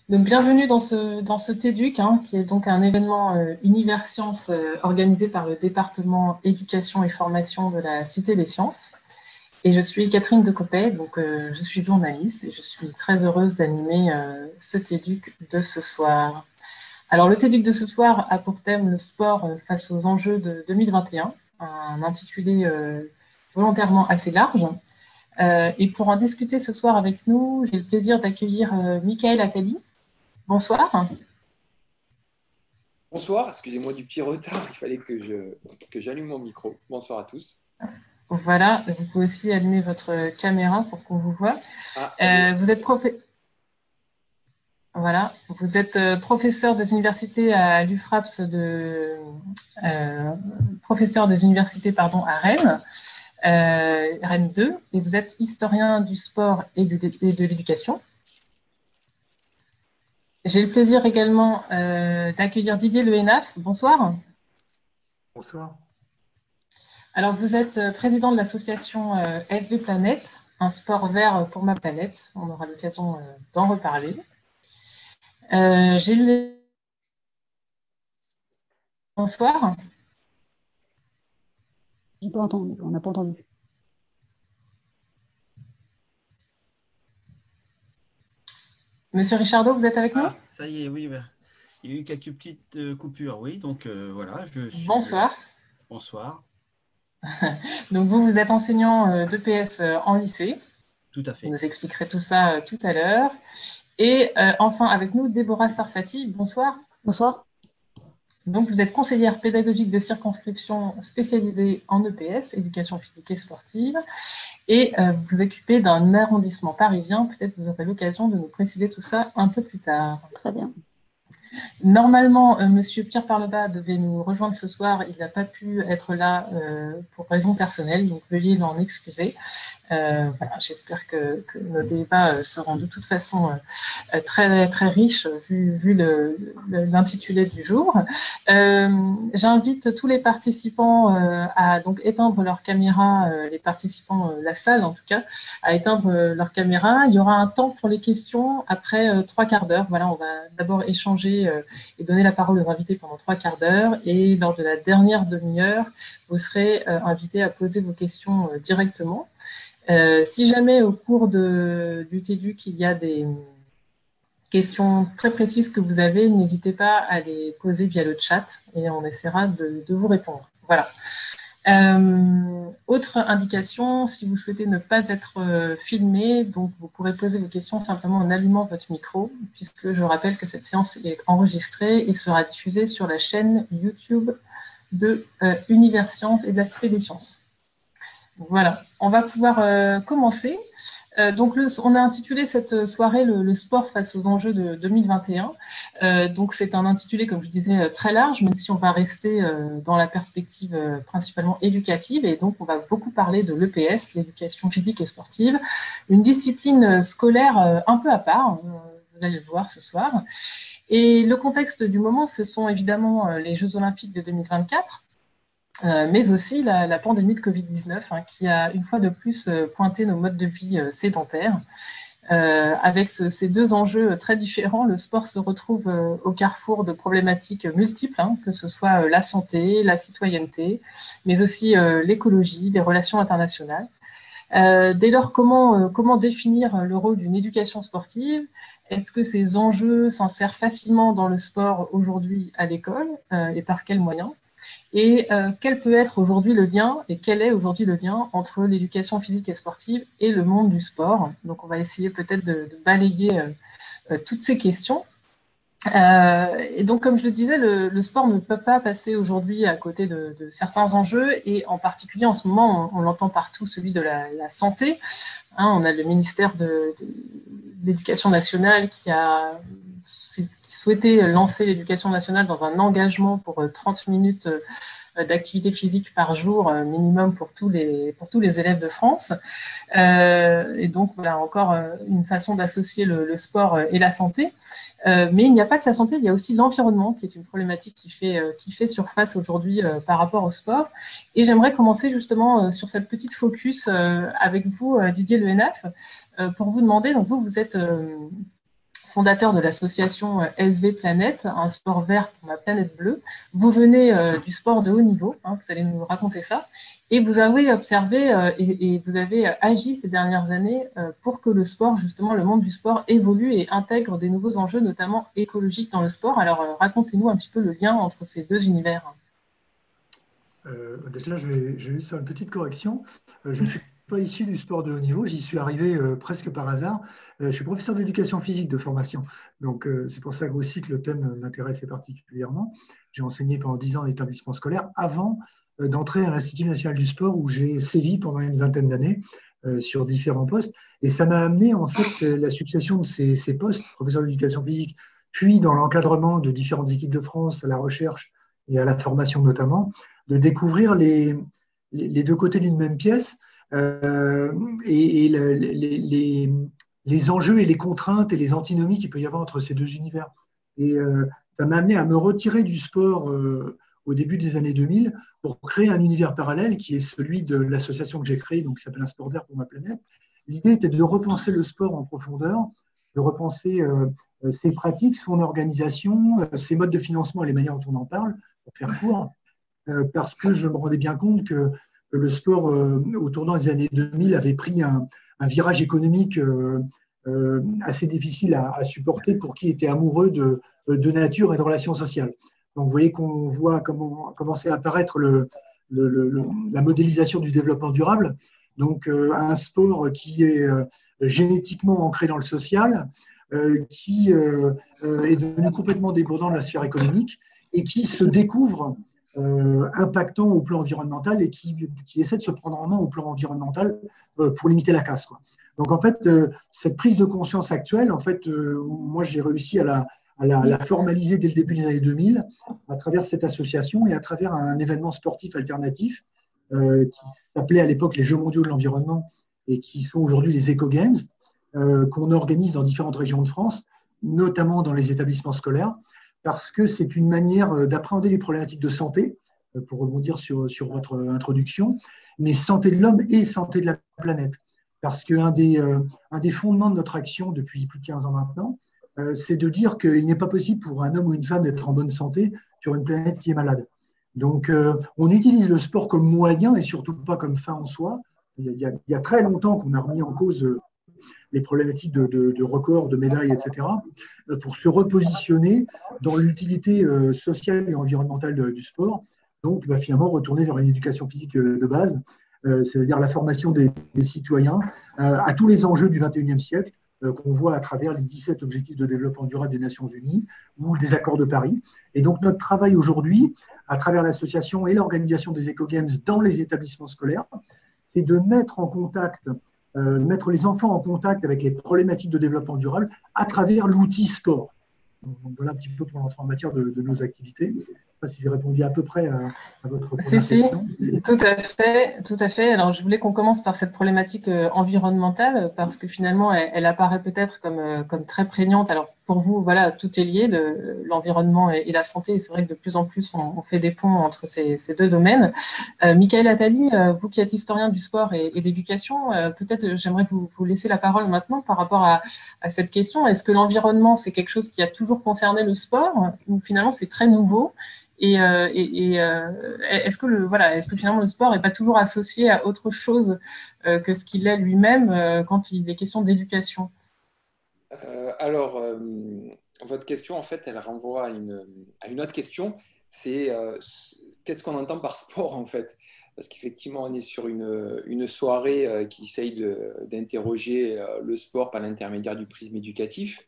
Donc, bienvenue dans ce TEDUC, qui est donc un événement Univers Sciences organisé par le département Éducation et Formation de la Cité des Sciences. Et je suis Catherine Decopé, donc je suis journaliste et je suis très heureuse d'animer ce TEDUC de ce soir. Alors, le TEDUC de ce soir a pour thème le sport face aux enjeux de 2021, un intitulé volontairement assez large. Et pour en discuter ce soir avec nous, j'ai le plaisir d'accueillir Michael Attali. Bonsoir. Bonsoir, excusez-moi du petit retard, il fallait que j'allume mon micro. Bonsoir à tous. Voilà, vous pouvez aussi allumer votre caméra pour qu'on vous voit. Ah, allez. Voilà, vous êtes professeur des universités à l'UFRAPS, professeur des universités à Rennes, Rennes 2, et vous êtes historien du sport et de l'éducation. J'ai le plaisir également d'accueillir Didier Le Hénaf. Bonsoir. Bonsoir. Alors, vous êtes président de l'association SV Planète, un sport vert pour ma planète. On aura l'occasion d'en reparler. Bonsoir. J'ai pas entendu, on n'a pas entendu. Monsieur Richardot, vous êtes avec nous? Ça y est, oui. Il y a eu quelques petites coupures, oui. Donc voilà, je suis. Bonsoir. Bonsoir. Donc vous êtes enseignant d'EPS en lycée. Tout à fait. Vous nous expliquerez tout ça tout à l'heure. Et enfin avec nous, Déborah Sarfati. Bonsoir. Bonsoir. Donc vous êtes conseillère pédagogique de circonscription spécialisée en EPS, éducation physique et sportive. Et vous vous occupez d'un arrondissement parisien. Peut-être que vous aurez l'occasion de nous préciser tout ça un peu plus tard. Très bien. Normalement, Monsieur Pierre Parlebat devait nous rejoindre ce soir. Il n'a pas pu être là pour raisons personnelles, donc veuillez l'en excuser. Voilà, j'espère que nos débats seront de toute façon très, très riches vu l'intitulé du jour. J'invite tous les participants à donc éteindre leur caméra, les participants, la salle en tout cas, à éteindre leur caméra. Il y aura un temps pour les questions après 3 quarts d'heure. Voilà, on va d'abord échanger et donner la parole aux invités pendant 3 quarts d'heure. Et lors de la dernière demi-heure, vous serez invités à poser vos questions directement. Si jamais au cours du TEDUC, il y a des questions très précises que vous avez, n'hésitez pas à les poser via le chat et on essaiera de vous répondre. Voilà. Autre indication, si vous souhaitez ne pas être filmé, donc vous pourrez poser vos questions simplement en allumant votre micro, puisque je rappelle que cette séance est enregistrée et sera diffusée sur la chaîne YouTube de Univers Sciences et de la Cité des Sciences. Voilà, on va pouvoir commencer. Donc, on a intitulé cette soirée le sport face aux enjeux de 2021. Donc, c'est un intitulé, comme je disais, très large, même si on va rester dans la perspective principalement éducative. Et donc, on va beaucoup parler de l'EPS, l'éducation physique et sportive, une discipline scolaire un peu à part, vous allez le voir ce soir. Et le contexte du moment, ce sont évidemment les Jeux Olympiques de 2024. Mais aussi la pandémie de Covid-19 qui a une fois de plus pointé nos modes de vie sédentaires. Avec ces deux enjeux très différents, le sport se retrouve au carrefour de problématiques multiples, que ce soit la santé, la citoyenneté, mais aussi l'écologie, les relations internationales. Dès lors, comment définir le rôle d'une éducation sportive? Est-ce que ces enjeux s'insèrent facilement dans le sport aujourd'hui à l'école et par quels moyens? Et quel peut être aujourd'hui le lien, et quel est aujourd'hui le lien entre l'éducation physique et sportive et le monde du sport? Donc, on va essayer peut-être de balayer toutes ces questions. Et donc, comme je le disais, le sport ne peut pas passer aujourd'hui à côté de certains enjeux, et en particulier en ce moment, on l'entend partout, celui de la santé. On a le ministère de l'Éducation nationale qui a souhaité lancer l'éducation nationale dans un engagement pour 30 minutes d'activité physique par jour minimum pour tous les élèves de France. Et donc, voilà encore une façon d'associer le sport et la santé. Mais il n'y a pas que la santé, il y a aussi l'environnement, qui est une problématique qui fait surface aujourd'hui par rapport au sport. Et j'aimerais commencer justement sur cette petite focus avec vous, Didier Le Hénaf, pour vous demander, donc vous êtes fondateur de l'association SV Planète, un sport vert pour ma planète bleue. Vous venez du sport de haut niveau, hein, vous allez nous raconter ça, et vous avez observé et vous avez agi ces dernières années pour que le sport, justement, le monde du sport évolue et intègre des nouveaux enjeux, notamment écologiques dans le sport. Alors, racontez-nous un petit peu le lien entre ces deux univers. Déjà, je vais juste faire une petite correction. Je ne suis pas issu du sport de haut niveau, j'y suis arrivé presque par hasard. Je suis professeur d'éducation physique de formation, donc c'est pour ça aussi que le thème m'intéressait particulièrement. J'ai enseigné pendant 10 ans en établissement scolaire avant d'entrer à l'Institut national du sport où j'ai sévi pendant une vingtaine d'années sur différents postes. Et ça m'a amené en fait la succession de ces postes, professeur d'éducation physique, puis dans l'encadrement de différentes équipes de France, à la recherche et à la formation notamment, de découvrir les deux côtés d'une même pièce et les enjeux et les contraintes et les antinomies qu'il peut y avoir entre ces deux univers. Et ça m'a amené à me retirer du sport au début des années 2000 pour créer un univers parallèle qui est celui de l'association que j'ai créée, donc qui s'appelle Un sport vert pour ma planète. L'idée était de repenser le sport en profondeur, de repenser ses pratiques, son organisation, ses modes de financement et les manières dont on en parle, pour faire court, parce que je me rendais bien compte que le sport, au tournant des années 2000, avait pris un virage économique assez difficile à supporter pour qui était amoureux de nature et de relations sociales. Donc, vous voyez qu'on voit comment commencer à apparaître la modélisation du développement durable. Donc, un sport qui est génétiquement ancré dans le social, qui est devenu complètement débordant de la sphère économique et qui se découvre impactant au plan environnemental et qui essaie de se prendre en main au plan environnemental pour limiter la casse, quoi. Donc, en fait, cette prise de conscience actuelle, en fait, moi, j'ai réussi à la formaliser dès le début des années 2000 à travers cette association et à travers un événement sportif alternatif qui s'appelait à l'époque les Jeux mondiaux de l'environnement et qui sont aujourd'hui les Eco Games, qu'on organise dans différentes régions de France, notamment dans les établissements scolaires, parce que c'est une manière d'appréhender les problématiques de santé, pour rebondir sur votre introduction, mais santé de l'homme et santé de la planète. Parce qu'un des fondements de notre action depuis plus de 15 ans maintenant, c'est de dire qu'il n'est pas possible pour un homme ou une femme d'être en bonne santé sur une planète qui est malade. Donc, on utilise le sport comme moyen et surtout pas comme fin en soi. Il y a très longtemps qu'on a remis en cause les problématiques de records, de médailles, etc., pour se repositionner dans l'utilité sociale et environnementale du sport. Donc, finalement, retourner vers une éducation physique de base, c'est-à-dire la formation des citoyens à tous les enjeux du XXIe siècle qu'on voit à travers les 17 objectifs de développement durable des Nations Unies ou des accords de Paris. Et donc, notre travail aujourd'hui, à travers l'association et l'organisation des Eco Games dans les établissements scolaires, c'est de mettre en contact mettre les enfants en contact avec les problématiques de développement durable à travers l'outil sport. Donc, voilà un petit peu pour l'entrée en matière de nos activités. Je ne sais pas si j'ai répondu à peu près à votre première question. Si, tout à fait, tout à fait. Alors, je voulais qu'on commence par cette problématique environnementale parce que finalement, elle apparaît peut-être comme très prégnante. Alors, pour vous, voilà, tout est lié, l'environnement et la santé. Et c'est vrai que de plus en plus, on fait des ponts entre ces deux domaines. Michael Attali, vous qui êtes historien du sport et de l'éducation, peut-être j'aimerais vous laisser la parole maintenant par rapport à cette question. Est-ce que l'environnement, c'est quelque chose qui a toujours concerné le sport ou finalement c'est très nouveau? Et est-ce que finalement le sport n'est pas toujours associé à autre chose que ce qu'il est lui-même quand il est question d'éducation? Alors, votre question, en fait, elle renvoie à une autre question. C'est qu'est-ce qu'on entend par sport, en fait? Parce qu'effectivement, on est sur une soirée qui essaye d'interroger le sport par l'intermédiaire du prisme éducatif.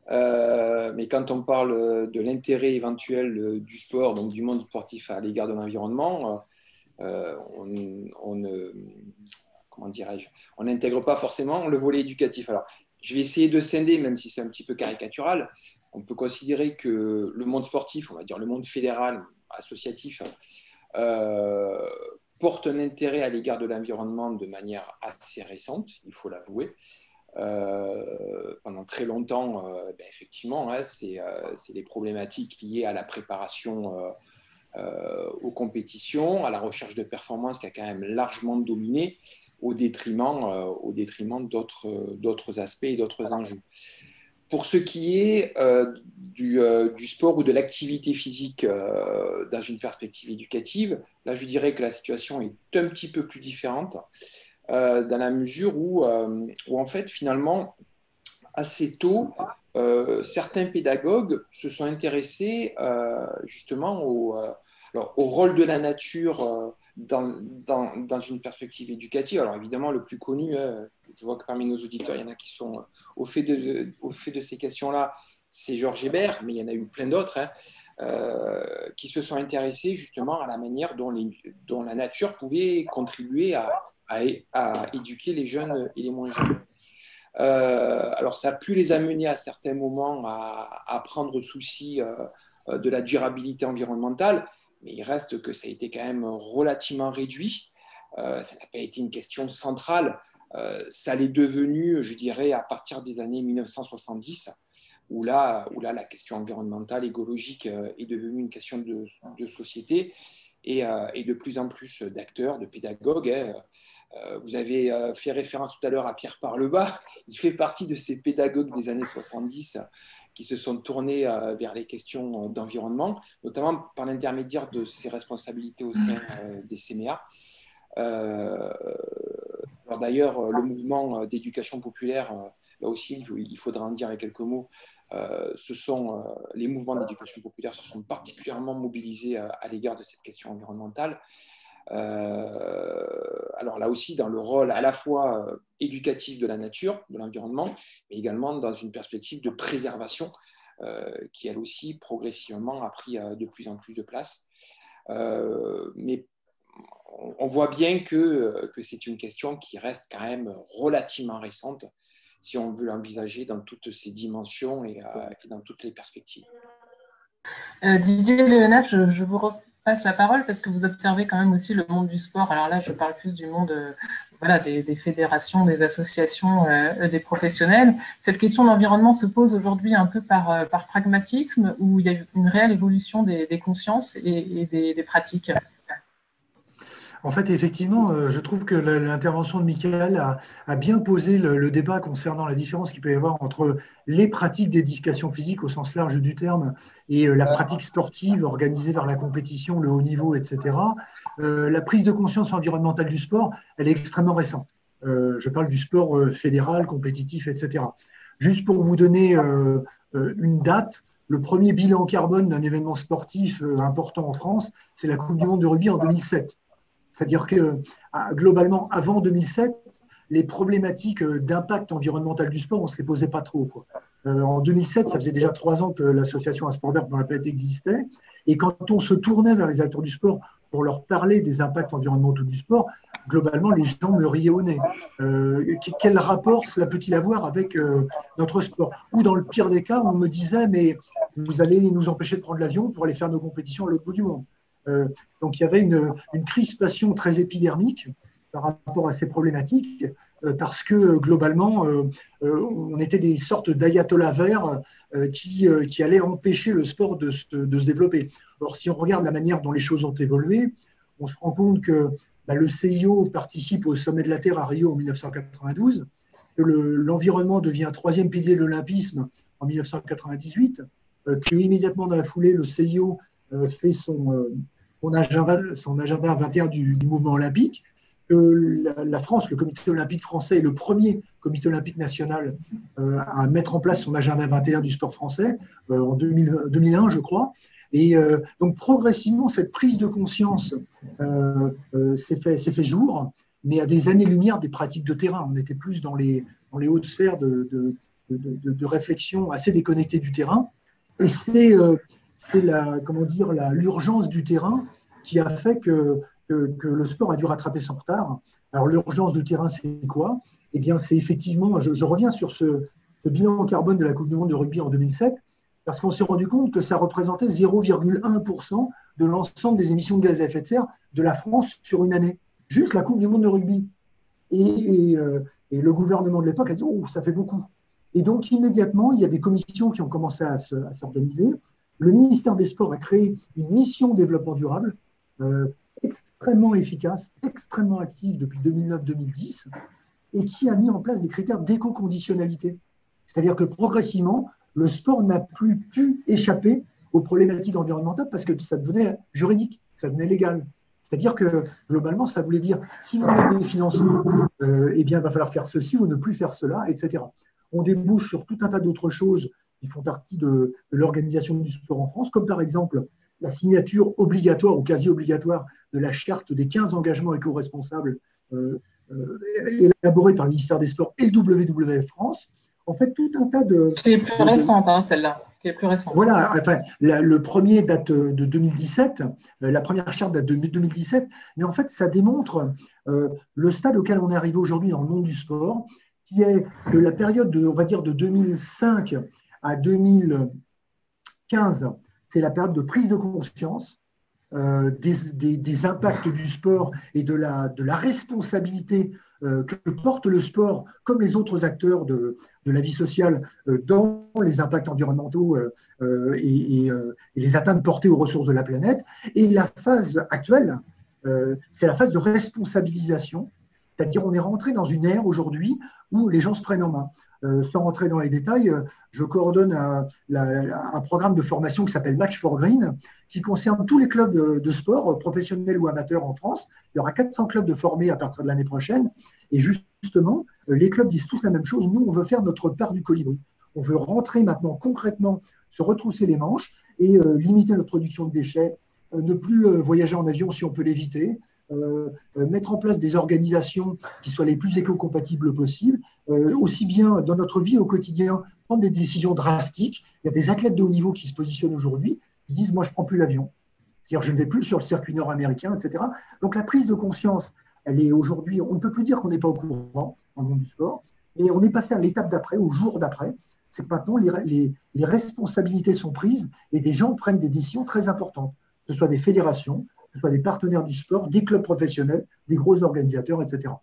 Mais quand on parle de l'intérêt éventuel du sport, donc du monde sportif à l'égard de l'environnement, comment dirais-je, on n'intègre pas forcément le volet éducatif. Alors, je vais essayer de scinder, même si c'est un petit peu caricatural. On peut considérer que le monde sportif, on va dire le monde fédéral, associatif, porte un intérêt à l'égard de l'environnement de manière assez récente, il faut l'avouer. Pendant très longtemps, effectivement, c'est les problématiques liées à la préparation aux compétitions, à la recherche de performance qui a quand même largement dominé au détriment d'autres aspects et d'autres enjeux. Pour ce qui est du sport ou de l'activité physique dans une perspective éducative, là, je dirais que la situation est un petit peu plus différente dans la mesure où, en fait, finalement, assez tôt, certains pédagogues se sont intéressés justement au rôle de la nature dans une perspective éducative. Alors évidemment, le plus connu, je vois que parmi nos auditeurs, il y en a qui sont au fait de ces questions-là, c'est Georges Hébert, mais il y en a eu plein d'autres qui se sont intéressés justement à la manière dont la nature pouvait contribuer à éduquer les jeunes et les moins jeunes. Alors, ça a pu les amener à certains moments à prendre souci de la durabilité environnementale, mais il reste que ça a été quand même relativement réduit. Ça n'a pas été une question centrale. Ça l'est devenu, je dirais, à partir des années 1970, où là la question environnementale, écologique est devenue une question de société et de plus en plus d'acteurs, de pédagogues. Vous avez fait référence tout à l'heure à Pierre Parlebas. Il fait partie de ces pédagogues des années 70 qui se sont tournés vers les questions d'environnement, notamment par l'intermédiaire de ses responsabilités au sein des CMA. Alors d'ailleurs, le mouvement d'éducation populaire, là aussi, il faudra en dire avec quelques mots, les mouvements d'éducation populaire se sont particulièrement mobilisés à l'égard de cette question environnementale. Alors là aussi, dans le rôle à la fois éducatif de la nature, de l'environnement, mais également dans une perspective de préservation qui, elle aussi, progressivement a pris de plus en plus de place. Mais on voit bien que c'est une question qui reste quand même relativement récente si on veut l'envisager dans toutes ses dimensions et dans toutes les perspectives. Didier Léonard, je vous repasse la parole parce que vous observez quand même aussi le monde du sport. Alors là, je parle plus du monde des fédérations, des associations, des professionnels. Cette question de l'environnement se pose aujourd'hui un peu par pragmatisme, où il y a une réelle évolution des consciences et des pratiques. En fait, effectivement, je trouve que l'intervention de Michael a bien posé le débat concernant la différence qu'il peut y avoir entre les pratiques d'éducation physique au sens large du terme et la pratique sportive organisée vers la compétition, le haut niveau, etc. La prise de conscience environnementale du sport, elle est extrêmement récente. Je parle du sport fédéral, compétitif, etc. Juste pour vous donner une date, le premier bilan carbone d'un événement sportif important en France, c'est la Coupe du monde de rugby en 2007. C'est-à-dire que globalement, avant 2007, les problématiques d'impact environnemental du sport, on ne se les posait pas trop, quoi. En 2007, ça faisait déjà 3 ans que l'association Sport Vert dans la planète existait. Et quand on se tournait vers les acteurs du sport pour leur parler des impacts environnementaux du sport, globalement, les gens me riaient au nez. Quel rapport cela peut-il avoir avec notre sport? Ou dans le pire des cas, on me disait, mais vous allez nous empêcher de prendre l'avion pour aller faire nos compétitions à l'autre bout du monde. Donc il y avait une crispation très épidermique par rapport à ces problématiques, parce que globalement, on était des sortes d'ayatollahs verts qui allaient empêcher le sport de se développer. Or, si on regarde la manière dont les choses ont évolué, on se rend compte que le CIO participe au sommet de la Terre à Rio en 1992, que l'environnement devient 3e pilier de l'olympisme en 1998, que immédiatement dans la foulée, le CIO fait son agenda 21 du mouvement olympique, que la France, le comité olympique français, est le premier comité olympique national à mettre en place son agenda 21 du sport français en 2001, je crois. Et donc progressivement, cette prise de conscience s'est fait jour, mais à des années-lumière des pratiques de terrain. On était plus dans les hautes sphères de réflexion assez déconnectées du terrain. Et c'est l'urgence du terrain qui a fait que le sport a dû rattraper son retard. Alors l'urgence du terrain, c'est quoi? Eh bien, c'est effectivement, je reviens sur ce bilan carbone de la Coupe du monde de rugby en 2007, parce qu'on s'est rendu compte que ça représentait 0,1% de l'ensemble des émissions de gaz à effet de serre de la France sur une année. Juste la Coupe du monde de rugby. Et le gouvernement de l'époque a dit « Oh, ça fait beaucoup ». Et donc, immédiatement, il y a des commissions qui ont commencé à s'organiser. Le ministère des Sports a créé une mission développement durable extrêmement efficace, extrêmement active depuis 2009-2010 et qui a mis en place des critères d'éco-conditionnalité. C'est-à-dire que progressivement, le sport n'a plus pu échapper aux problématiques environnementales parce que ça devenait juridique, ça devenait légal. C'est-à-dire que globalement, ça voulait dire si vous voulez des financements, eh bien, il va falloir faire ceci ou ne plus faire cela, etc. On débouche sur tout un tas d'autres choses qui font partie de l'organisation du sport en France, comme par exemple la signature obligatoire ou quasi obligatoire de la charte des 15 engagements éco-responsables élaborée par le ministère des Sports et le WWF France. En fait, tout un tas de… Qui est plus récente, hein, celle-là. Qui est plus récente. Voilà, enfin, le premier date de 2017, la première charte date de 2017, mais en fait, ça démontre le stade auquel on est arrivé aujourd'hui dans le monde du sport, qui est que la période on va dire, de 2005 à 2015, c'est la période de prise de conscience des impacts du sport et de la responsabilité que porte le sport, comme les autres acteurs de la vie sociale, dans les impacts environnementaux et les atteintes portées aux ressources de la planète. Et la phase actuelle, c'est la phase de responsabilisation, c'est-à-dire on est rentré dans une ère aujourd'hui où les gens se prennent en main. Sans rentrer dans les détails, je coordonne un programme de formation qui s'appelle Match for Green, qui concerne tous les clubs de sport, professionnels ou amateurs en France. Il y aura 400 clubs de formés à partir de l'année prochaine. Et justement, les clubs disent tous la même chose. Nous, on veut faire notre part du colibri. On veut rentrer maintenant concrètement, se retrousser les manches et limiter notre production de déchets, ne plus voyager en avion si on peut l'éviter, mettre en place des organisations qui soient les plus éco-compatibles possibles, aussi bien dans notre vie au quotidien, prendre des décisions drastiques. Il y a des athlètes de haut niveau qui se positionnent aujourd'hui, qui disent « moi je ne prends plus l'avion ». C'est-à-dire je ne vais plus sur le circuit nord-américain, etc. Donc la prise de conscience, elle est aujourd'hui, on ne peut plus dire qu'on n'est pas au courant dans le monde du sport, et on est passé à l'étape d'après, au jour d'après. C'est que maintenant les responsabilités sont prises et des gens prennent des décisions très importantes, que ce soit des fédérations, que ce soit des partenaires du sport, des clubs professionnels, des gros organisateurs, etc.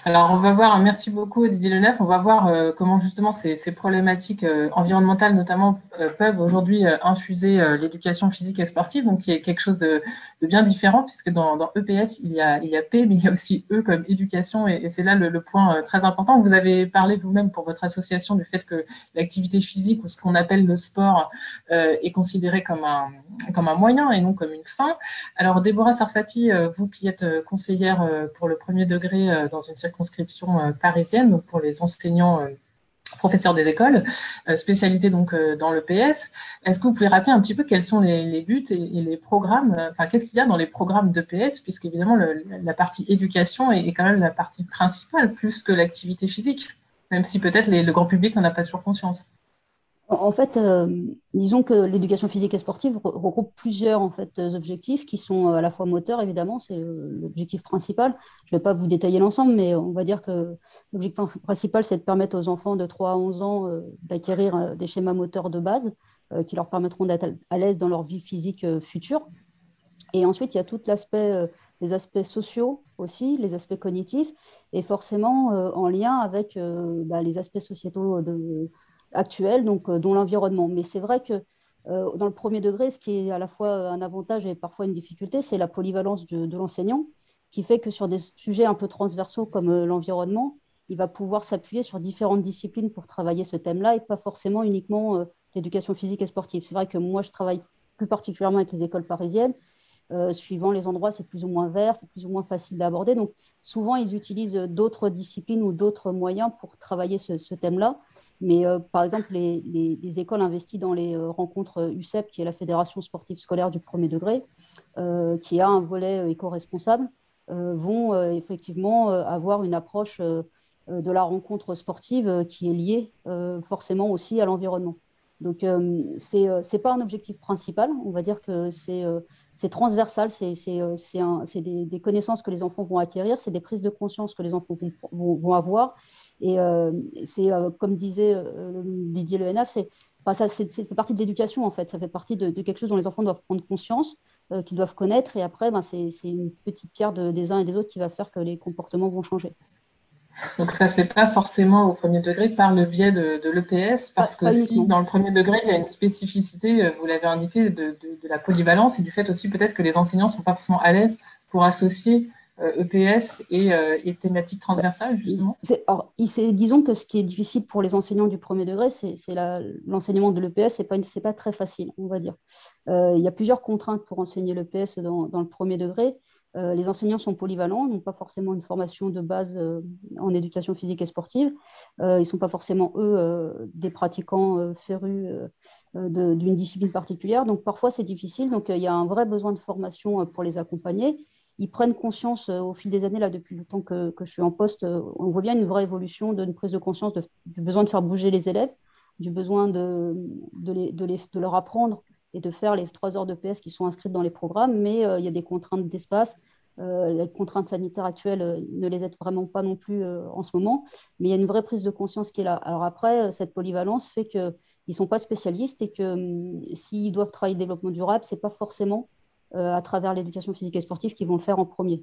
Alors, on va voir, merci beaucoup Didier Leneuf, on va voir comment justement ces problématiques environnementales notamment peuvent aujourd'hui infuser l'éducation physique et sportive, donc qui est quelque chose de bien différent, puisque dans EPS, il y a P, mais il y a aussi E comme éducation, et c'est là le point très important. Vous avez parlé vous-même pour votre association du fait que l'activité physique ou ce qu'on appelle le sport est considéré comme un moyen et non comme une fin. Alors, Déborah Sarfati, vous qui êtes conseillère pour le premier degré dans une circonscription parisienne, donc pour les enseignants professeurs des écoles, spécialisés donc dans l'EPS. Est-ce que vous pouvez rappeler un petit peu quels sont les buts et les programmes, enfin qu'est-ce qu'il y a dans les programmes d'EPS, puisqu'évidemment la partie éducation est quand même la partie principale, plus que l'activité physique, même si peut-être le grand public n'en a pas toujours conscience. En fait, disons que l'éducation physique et sportive regroupe plusieurs objectifs qui sont à la fois moteurs, évidemment, c'est l'objectif principal. Je ne vais pas vous détailler l'ensemble, mais on va dire que l'objectif principal, c'est de permettre aux enfants de 3 à 11 ans d'acquérir des schémas moteurs de base qui leur permettront d'être à l'aise dans leur vie physique future. Et ensuite, il y a tout l'aspect, les aspects sociaux aussi, les aspects cognitifs, et forcément en lien avec les aspects sociétaux actuels, donc dont l'environnement. Mais c'est vrai que dans le premier degré, ce qui est à la fois un avantage et parfois une difficulté, c'est la polyvalence de l'enseignant, qui fait que sur des sujets un peu transversaux comme l'environnement, il va pouvoir s'appuyer sur différentes disciplines pour travailler ce thème-là et pas forcément uniquement l'éducation physique et sportive. C'est vrai que moi, je travaille plus particulièrement avec les écoles parisiennes. Suivant les endroits, c'est plus ou moins vert, c'est plus ou moins facile d'aborder. Donc, souvent, ils utilisent d'autres disciplines ou d'autres moyens pour travailler ce thème-là. Mais par exemple, les écoles investies dans les rencontres UCEP, qui est la Fédération sportive scolaire du premier degré, qui a un volet éco-responsable, vont effectivement avoir une approche de la rencontre sportive qui est liée forcément aussi à l'environnement. Donc, ce n'est pas un objectif principal, on va dire que c'est transversal, c'est des connaissances que les enfants vont acquérir, c'est des prises de conscience que les enfants vont avoir. Et c'est, comme disait Didier Leneuf, ça fait partie de l'éducation en fait, ça fait partie de quelque chose dont les enfants doivent prendre conscience, qu'ils doivent connaître, et après, c'est une petite pierre des uns et des autres qui va faire que les comportements vont changer. Donc, ça ne se fait pas forcément au premier degré par le biais de l'EPS, parce que si dans le premier degré, il y a une spécificité, vous l'avez indiqué, de la polyvalence et du fait aussi peut-être que les enseignants ne sont pas forcément à l'aise pour associer EPS et thématiques transversales, justement? Disons que ce qui est difficile pour les enseignants du premier degré, c'est l'enseignement de l'EPS, c'est pas très facile, on va dire. Il y a plusieurs contraintes pour enseigner l'EPS dans le premier degré. Les enseignants sont polyvalents, n'ont pas forcément une formation de base en éducation physique et sportive. Ils ne sont pas forcément, eux, des pratiquants férus d'une discipline particulière. Donc, parfois, c'est difficile. Donc, il y a un vrai besoin de formation pour les accompagner. Ils prennent conscience au fil des années, là, depuis le temps que je suis en poste, on voit bien une vraie évolution, une prise de conscience du besoin de faire bouger les élèves, du besoin de leur apprendre et de faire les 3 heures de PS qui sont inscrites dans les programmes, mais il y a des contraintes d'espace. Les contraintes sanitaires actuelles ne les aident vraiment pas non plus en ce moment, mais il y a une vraie prise de conscience qui est là. Alors après, cette polyvalence fait qu'ils ne sont pas spécialistes et que s'ils doivent travailler le développement durable, ce n'est pas forcément à travers l'éducation physique et sportive qu'ils vont le faire en premier.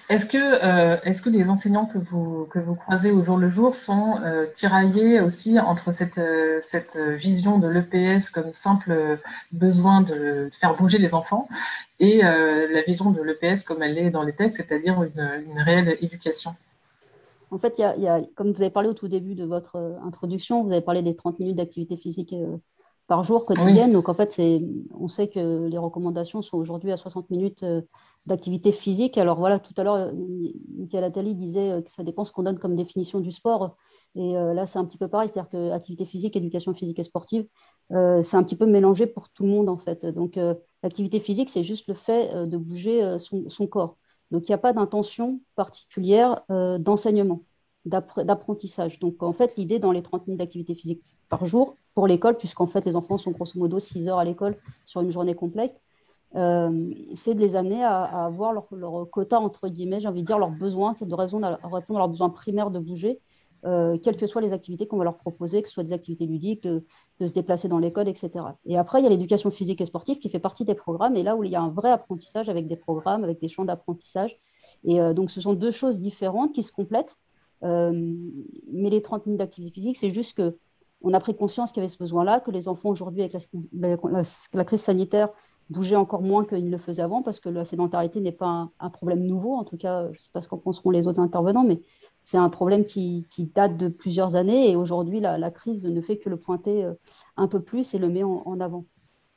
Est-ce que les enseignants que vous croisez au jour le jour sont tiraillés aussi entre cette vision de l'EPS comme simple besoin de faire bouger les enfants et la vision de l'EPS comme elle est dans les textes, c'est-à-dire une réelle éducation? En fait, comme vous avez parlé au tout début de votre introduction, vous avez parlé des 30 minutes d'activité physique par jour quotidienne. Oui. Donc, en fait, on sait que les recommandations sont aujourd'hui à 60 minutes d'activité physique. Alors, voilà, tout à l'heure, Michael Attali disait que ça dépend ce qu'on donne comme définition du sport. Et là, c'est un petit peu pareil. C'est-à-dire que activité physique, éducation physique et sportive, c'est un petit peu mélangé pour tout le monde, en fait. Donc, l'activité physique, c'est juste le fait de bouger son corps. Donc, il n'y a pas d'intention particulière d'enseignement, d'apprentissage. Donc, en fait, l'idée dans les 30 minutes d'activité physique par jour pour l'école, puisqu'en fait, les enfants sont grosso modo 6 heures à l'école sur une journée complète, c'est de les amener à avoir leur quota, entre guillemets, j'ai envie de dire, leurs besoins, de répondre à leurs besoins primaires de bouger, quelles que soient les activités qu'on va leur proposer, que ce soit des activités ludiques, de se déplacer dans l'école, etc. Et après, il y a l'éducation physique et sportive qui fait partie des programmes, et là où il y a un vrai apprentissage avec des programmes, avec des champs d'apprentissage. Et donc, ce sont 2 choses différentes qui se complètent. Mais les 30 minutes d'activité physique, c'est juste qu'on a pris conscience qu'il y avait ce besoin-là, que les enfants aujourd'hui, avec la crise sanitaire, bougeaient encore moins qu'ils ne le faisaient avant, parce que la sédentarité n'est pas un problème nouveau. En tout cas, je ne sais pas ce qu'en penseront les autres intervenants, mais c'est un problème qui date de plusieurs années. Et aujourd'hui, la crise ne fait que le pointer un peu plus et le met en avant.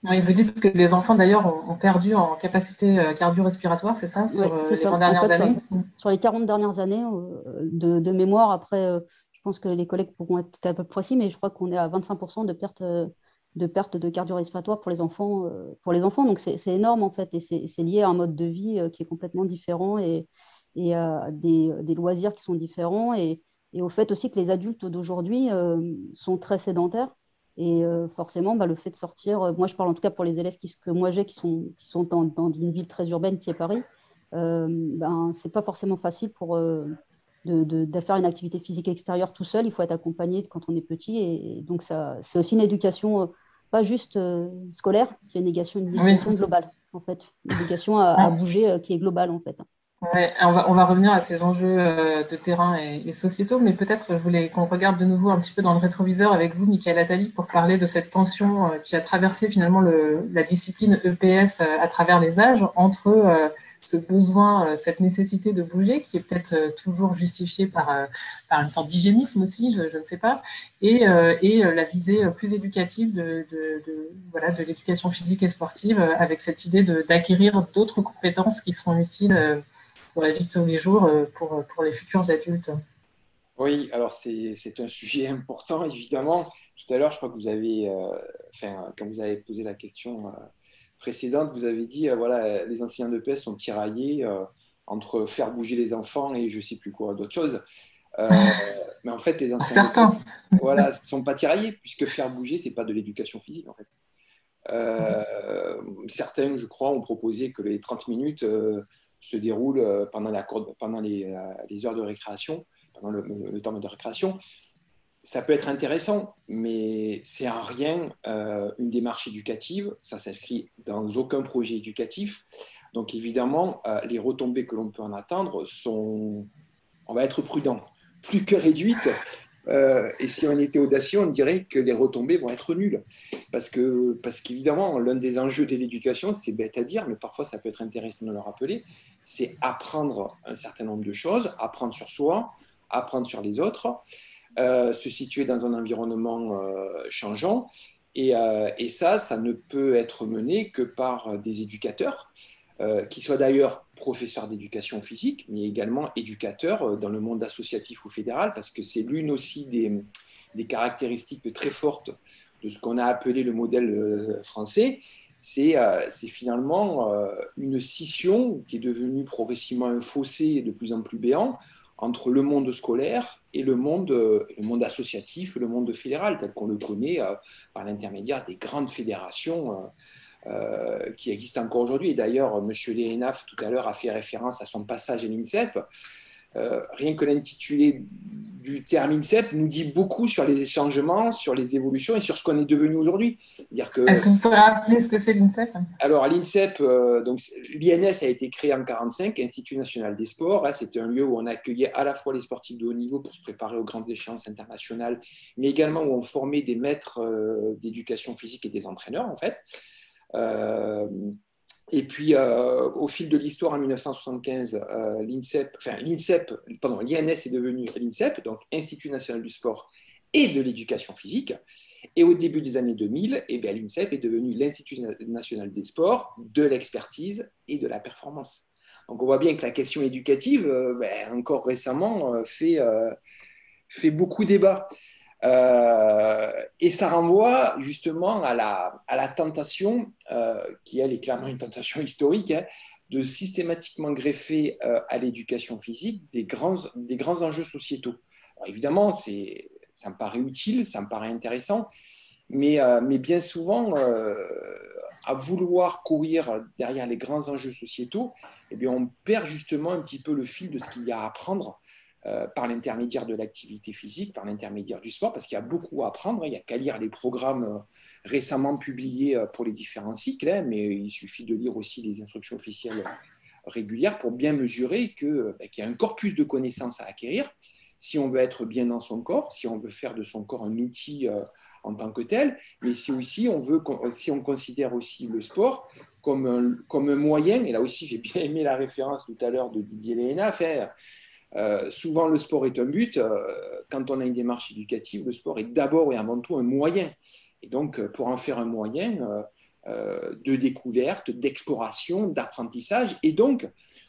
Oui, vous dites que les enfants, d'ailleurs, ont perdu en capacité cardio-respiratoire, c'est ça, sur les 20 dernières années? Sur les 40 dernières années de mémoire. Après, je pense que les collègues pourront être un peu précis, mais je crois qu'on est à 25% de perte de cardio-respiratoire pour les enfants. Donc, c'est énorme, en fait, et c'est lié à un mode de vie qui est complètement différent et à des loisirs qui sont différents et au fait aussi que les adultes d'aujourd'hui sont très sédentaires. Et forcément, le fait de sortir, moi je parle en tout cas pour les élèves que moi j'ai qui sont dans une ville très urbaine qui est Paris, c'est pas forcément facile de faire une activité physique extérieure tout seul. Il faut être accompagné quand on est petit. Et donc, c'est aussi une éducation pas juste scolaire, c'est une éducation globale, en fait. Une éducation à bouger qui est globale, en fait. Ouais, on va revenir à ces enjeux de terrain et sociétaux, mais peut-être je voulais qu'on regarde de nouveau un petit peu dans le rétroviseur avec vous, Michael Attali, pour parler de cette tension qui a traversé finalement la discipline EPS à travers les âges, entre ce besoin, cette nécessité de bouger, qui est peut-être toujours justifiée par une sorte d'hygiénisme aussi, je ne sais pas, et la visée plus éducative de l'éducation physique et sportive, avec cette idée d'acquérir d'autres compétences qui seront utiles pour la vie de tous les jours, pour les futurs adultes. Oui, alors c'est un sujet important, évidemment. Tout à l'heure, je crois que vous avez, quand vous avez posé la question précédente, vous avez dit, voilà, les enseignants d'EPS sont tiraillés entre faire bouger les enfants et je ne sais plus quoi, d'autres choses. Mais en fait, les enseignants d'EPS ne sont pas tiraillés, puisque faire bouger, ce n'est pas de l'éducation physique, en fait. Certains, je crois, ont proposé que les 30 minutes se déroulent pendant les heures de récréation, pendant le temps de récréation. Ça peut être intéressant, mais c'est en rien une démarche éducative. Ça s'inscrit dans aucun projet éducatif. Donc évidemment, les retombées que l'on peut en attendre sont, on va être prudent, plus que réduites, Et si on était audacieux, on dirait que les retombées vont être nulles. Parce qu'évidemment, l'un des enjeux de l'éducation, c'est bête à dire, mais parfois ça peut être intéressant de le rappeler, c'est apprendre un certain nombre de choses, apprendre sur soi, apprendre sur les autres, se situer dans un environnement changeant. Et ça ne peut être mené que par des éducateurs, qui soient d'ailleurs professeurs d'éducation physique, mais également éducateurs dans le monde associatif ou fédéral, parce que c'est l'une aussi des caractéristiques très fortes de ce qu'on a appelé le modèle français. C'est finalement une scission qui est devenue progressivement un fossé de plus en plus béant entre le monde scolaire et le monde associatif, le monde fédéral, tel qu'on le connaît par l'intermédiaire des grandes fédérations qui existent encore aujourd'hui. Et d'ailleurs, M. Lérinaf, tout à l'heure, a fait référence à son passage à l'INSEP. Rien que l'intitulé du terme INSEP nous dit beaucoup sur les changements, sur les évolutions et sur ce qu'on est devenu aujourd'hui. Est-ce que vous pouvez rappeler ce que c'est l'INSEP? Alors, à l'INSEP, l'INS a été créé en 1945, Institut national des sports. C'était un lieu où on accueillait à la fois les sportifs de haut niveau pour se préparer aux grandes échéances internationales, mais également où on formait des maîtres d'éducation physique et des entraîneurs, en fait. Et puis, au fil de l'histoire, en 1975, l'INS est devenu l'INSEP, donc Institut national du sport et de l'éducation physique. Et au début des années 2000, l'INSEP est devenu l'Institut national des sports, de l'expertise et de la performance. Donc, on voit bien que la question éducative, encore récemment, fait beaucoup débat. Et ça renvoie justement à la tentation, qui elle est clairement une tentation historique, de systématiquement greffer à l'éducation physique des grands enjeux sociétaux. Alors évidemment, ça me paraît utile, ça me paraît intéressant, mais bien souvent, à vouloir courir derrière les grands enjeux sociétaux, on perd justement un petit peu le fil de ce qu'il y a à apprendre par l'intermédiaire de l'activité physique, par l'intermédiaire du sport, parce qu'il y a beaucoup à apprendre. Il n'y a qu'à lire les programmes récemment publiés pour les différents cycles, mais il suffit de lire aussi les instructions officielles régulières pour bien mesurer qu'il y a un corpus de connaissances à acquérir si on veut être bien dans son corps, si on veut faire de son corps un outil en tant que tel, mais si on considère aussi le sport comme un moyen, et là aussi j'ai bien aimé la référence tout à l'heure de Didier Léhenaf, souvent le sport est un but. Quand on a une démarche éducative, le sport est d'abord et avant tout un moyen. Et donc, pour en faire un moyen de découverte, d'exploration, d'apprentissage, et donc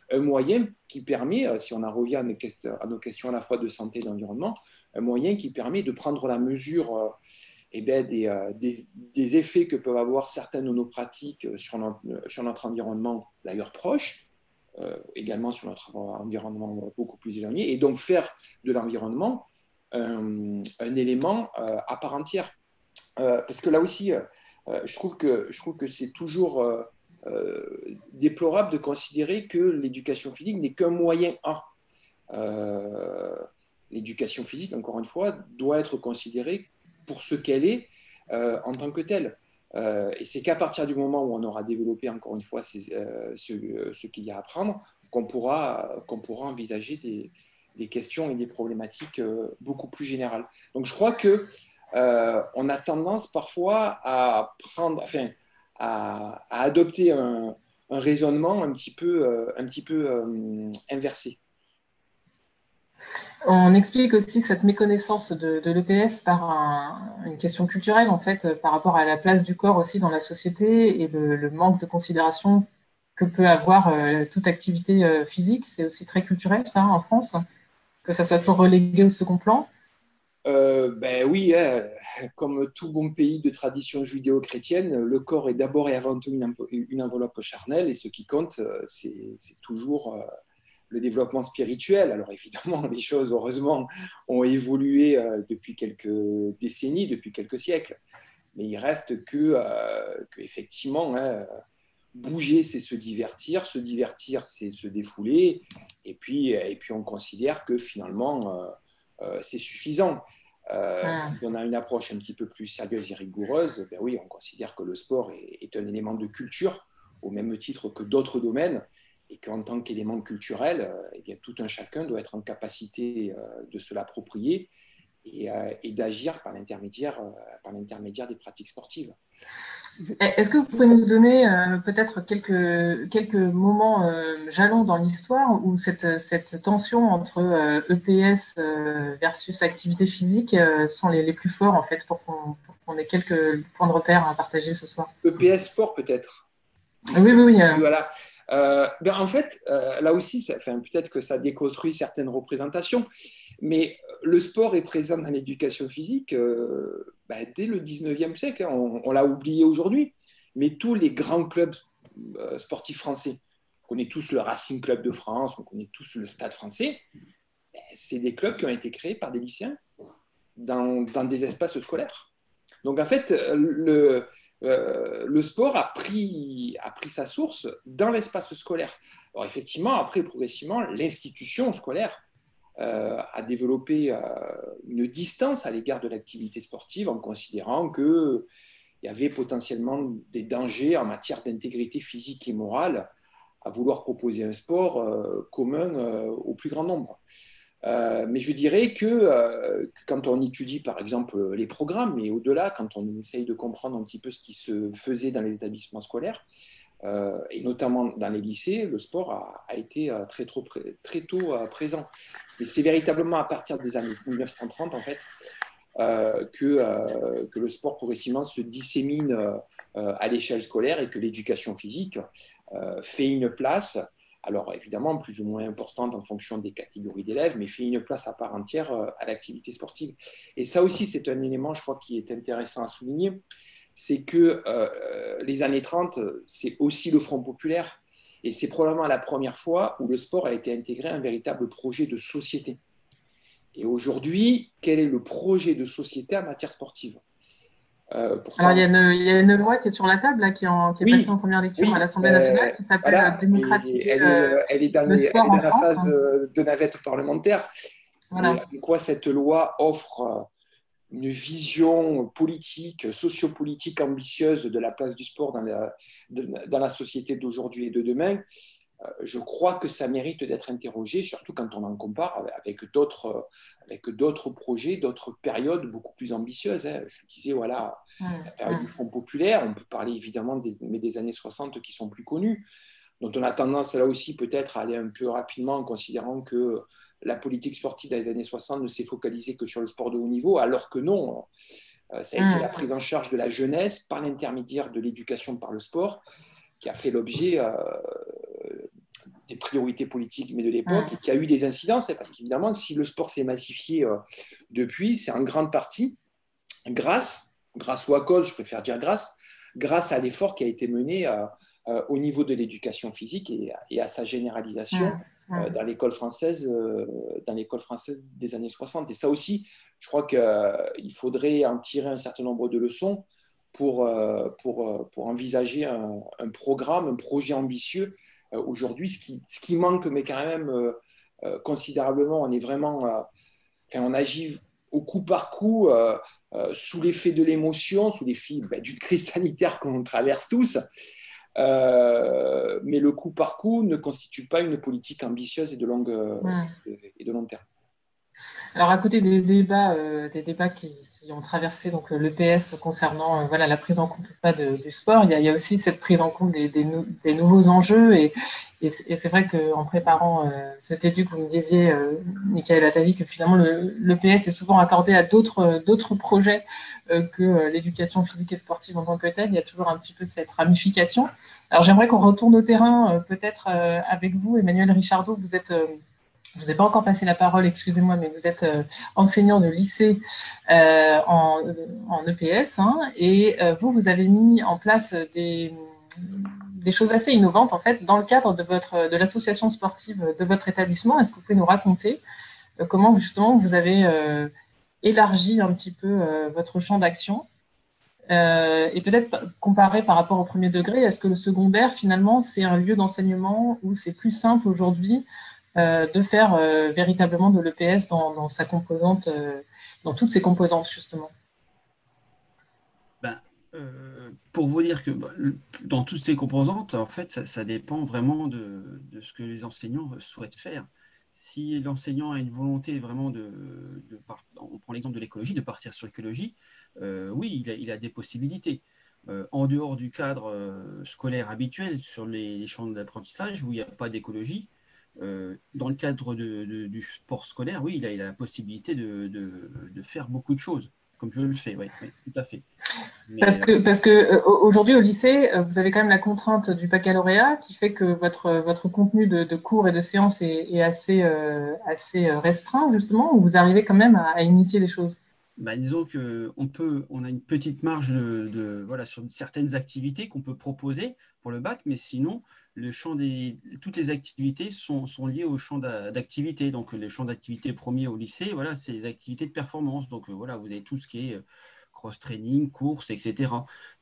un moyen qui permet, si on en revient à nos questions à la fois de santé et d'environnement, un moyen qui permet de prendre la mesure des effets que peuvent avoir certaines de nos pratiques sur notre environnement, d'ailleurs proche, également sur notre environnement beaucoup plus éloigné, et donc faire de l'environnement un élément à part entière. Parce que là aussi, je trouve que c'est toujours déplorable de considérer que l'éducation physique n'est qu'un moyen A. L'éducation physique, encore une fois, doit être considérée pour ce qu'elle est en tant que telle. Et c'est qu'à partir du moment où on aura développé, encore une fois, ce qu'il y a à apprendre, qu'on pourra envisager des questions et des problématiques beaucoup plus générales. Donc, je crois que on a tendance parfois à adopter un raisonnement un petit peu inversé. On explique aussi cette méconnaissance de l'EPS par une question culturelle, en fait, par rapport à la place du corps aussi dans la société et le manque de considération que peut avoir toute activité physique. C'est aussi très culturel, ça, en France, que ça soit toujours relégué au second plan. Oui, comme tout bon pays de tradition judéo-chrétienne, le corps est d'abord et avant tout une enveloppe charnelle, et ce qui compte, c'est toujours le développement spirituel. Alors évidemment, les choses, heureusement, ont évolué depuis quelques décennies, depuis quelques siècles. Mais il reste que effectivement, bouger, c'est se divertir, c'est se défouler, et puis on considère que finalement, c'est suffisant. Quand on a une approche un petit peu plus sérieuse et rigoureuse, oui, on considère que le sport est un élément de culture, au même titre que d'autres domaines, et qu'en tant qu'élément culturel, tout un chacun doit être en capacité de se l'approprier et d'agir par l'intermédiaire des pratiques sportives. Est-ce que vous pouvez nous donner peut-être quelques moments jalons dans l'histoire où cette tension entre EPS versus activité physique sont les plus forts, en fait, pour qu'on ait quelques points de repère à partager ce soir? EPS sport, peut-être. Oui. Voilà. En fait, là aussi, peut-être que ça déconstruit certaines représentations, mais le sport est présent dans l'éducation physique dès le 19e siècle. On l'a oublié aujourd'hui, mais tous les grands clubs sportifs français, on connaît tous le Racing Club de France, on connaît tous le Stade français, c'est des clubs qui ont été créés par des lycéens dans des espaces scolaires. Donc en fait, le sport a pris sa source dans l'espace scolaire. Alors effectivement, après, progressivement, l'institution scolaire a développé une distance à l'égard de l'activité sportive en considérant qu'il y avait potentiellement des dangers en matière d'intégrité physique et morale à vouloir proposer un sport commun au plus grand nombre. Mais je dirais que quand on étudie par exemple les programmes, mais au-delà, quand on essaye de comprendre un petit peu ce qui se faisait dans les établissements scolaires, et notamment dans les lycées, le sport a été très tôt présent. Et c'est véritablement à partir des années 1930 en fait, que le sport progressivement se dissémine à l'échelle scolaire et que l'éducation physique fait une place, alors évidemment plus ou moins importante en fonction des catégories d'élèves, mais fait une place à part entière à l'activité sportive. Et ça aussi, c'est un élément, je crois, qui est intéressant à souligner, c'est que les années 30, c'est aussi le Front populaire, et c'est probablement la première fois où le sport a été intégré à un véritable projet de société. Et aujourd'hui, quel est le projet de société en matière sportive? Pourtant, alors, il y a une loi qui est sur la table, là, qui est passée en première lecture à l'Assemblée nationale, qui s'appelle démocratiser elle est dans le sport en la France, phase de navette parlementaire. Voilà. Mais quoi, cette loi offre une vision politique, sociopolitique ambitieuse de la place du sport dans la société d'aujourd'hui et de demain. Je crois que ça mérite d'être interrogé, surtout quand on en compare avec d'autres projets, d'autres périodes beaucoup plus ambitieuses. Je disais, voilà, la période du Front populaire, on peut parler évidemment des années 60 qui sont plus connues, dont on a tendance là aussi peut-être à aller un peu rapidement en considérant que la politique sportive dans les années 60 ne s'est focalisée que sur le sport de haut niveau, alors que non, ça a été la prise en charge de la jeunesse par l'intermédiaire de l'éducation par le sport qui a fait l'objet des priorités politiques mais de l'époque et qui a eu des incidences, parce qu'évidemment, si le sport s'est massifié depuis, c'est en grande partie grâce ou à cause, je préfère dire grâce à l'effort qui a été mené au niveau de l'éducation physique et à sa généralisation dans l'école française des années 60. Et ça aussi, je crois qu'il faudrait en tirer un certain nombre de leçons pour envisager un programme, un projet ambitieux. Aujourd'hui, ce qui manque, mais quand même considérablement, on est vraiment, on agit au coup par coup, sous l'effet de l'émotion, sous l'effet d'une crise sanitaire qu'on traverse tous. Mais le coup par coup ne constitue pas une politique ambitieuse et de long terme. Alors, à côté des débats qui ont traversé donc l'EPS concernant la prise en compte ou pas du sport, il y a aussi cette prise en compte des nouveaux enjeux. Et c'est vrai qu'en préparant ce TEDx, vous me disiez, Michael Attali, que finalement l'EPS est souvent accordé à d'autres projets que l'éducation physique et sportive en tant que telle. Il y a toujours un petit peu cette ramification. Alors, j'aimerais qu'on retourne au terrain, peut-être avec vous, Emmanuel Richardot. Je ne vous ai pas encore passé la parole, excusez-moi, mais vous êtes enseignant de lycée en EPS, et vous avez mis en place des choses assez innovantes, en fait, dans le cadre de l'association sportive de votre établissement. Est-ce que vous pouvez nous raconter comment, justement, vous avez élargi un petit peu votre champ d'action et peut-être comparer par rapport au premier degré, est-ce que le secondaire, finalement, c'est un lieu d'enseignement où c'est plus simple aujourd'hui de faire véritablement de l'EPS dans sa composante, dans toutes ses composantes, justement? Pour vous dire que dans toutes ces composantes, en fait, ça dépend vraiment de ce que les enseignants souhaitent faire. Si l'enseignant a une volonté vraiment on prend prends l'exemple de l'écologie, de partir sur l'écologie, oui, il a des possibilités. En dehors du cadre scolaire habituel, sur les champs d'apprentissage où il n'y a pas d'écologie, dans le cadre du sport scolaire, oui, il a la possibilité de faire beaucoup de choses, comme je le fais, oui, tout à fait. Parce que aujourd'hui, au lycée, vous avez quand même la contrainte du baccalauréat qui fait que votre contenu de cours et de séances est assez restreint, justement, où vous arrivez quand même à initier les choses. Disons qu'on a une petite marge voilà, sur certaines activités qu'on peut proposer pour le bac, mais sinon, toutes les activités sont liées au champ d'activité. Donc, le champ d'activité premier au lycée, voilà, c'est les activités de performance. Donc, voilà, vous avez tout ce qui est cross-training, course, etc.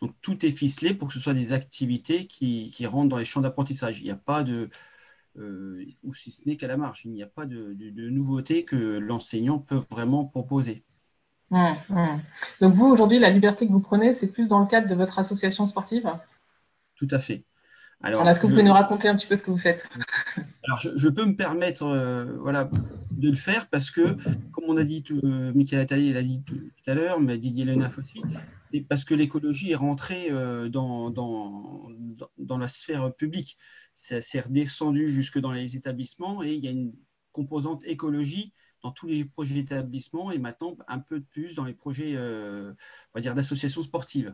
Donc, tout est ficelé pour que ce soit des activités qui rentrent dans les champs d'apprentissage. Il n'y a pas ou si ce n'est qu'à la marge, il n'y a pas de nouveauté que l'enseignant peut vraiment proposer. Donc vous, aujourd'hui, la liberté que vous prenez, c'est plus dans le cadre de votre association sportive? Tout à fait. Alors, est-ce que vous pouvez nous raconter un petit peu ce que vous faites? Alors, je peux me permettre voilà, de le faire parce que, comme on a dit, Michael Attali l'a dit tout à l'heure, mais Didier Lenaf aussi, et parce que l'écologie est rentrée dans la sphère publique. Ça s'est redescendu jusque dans les établissements et il y a une composante écologie dans tous les projets d'établissement et maintenant un peu de plus dans les projets on va dire, d'associations sportives.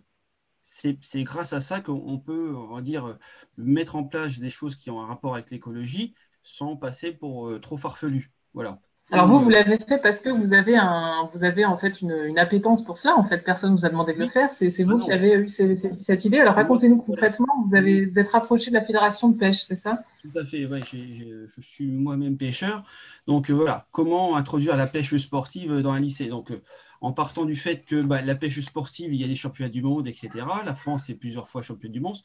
C'est grâce à ça qu'on peut, on va dire, mettre en place des choses qui ont un rapport avec l'écologie sans passer pour trop farfelu. Voilà. Alors vous l'avez fait parce que vous avez en fait une appétence pour cela. En fait, personne ne vous a demandé de le faire. C'est vous qui avez eu cette idée. Alors racontez-nous concrètement. Vous êtes rapproché de la fédération de pêche, c'est ça? Tout à fait. Ouais, je suis moi-même pêcheur. Donc voilà, comment introduire la pêche sportive dans un lycée? Donc en partant du fait que la pêche sportive, il y a des championnats du monde, etc. La France est plusieurs fois championne du monde.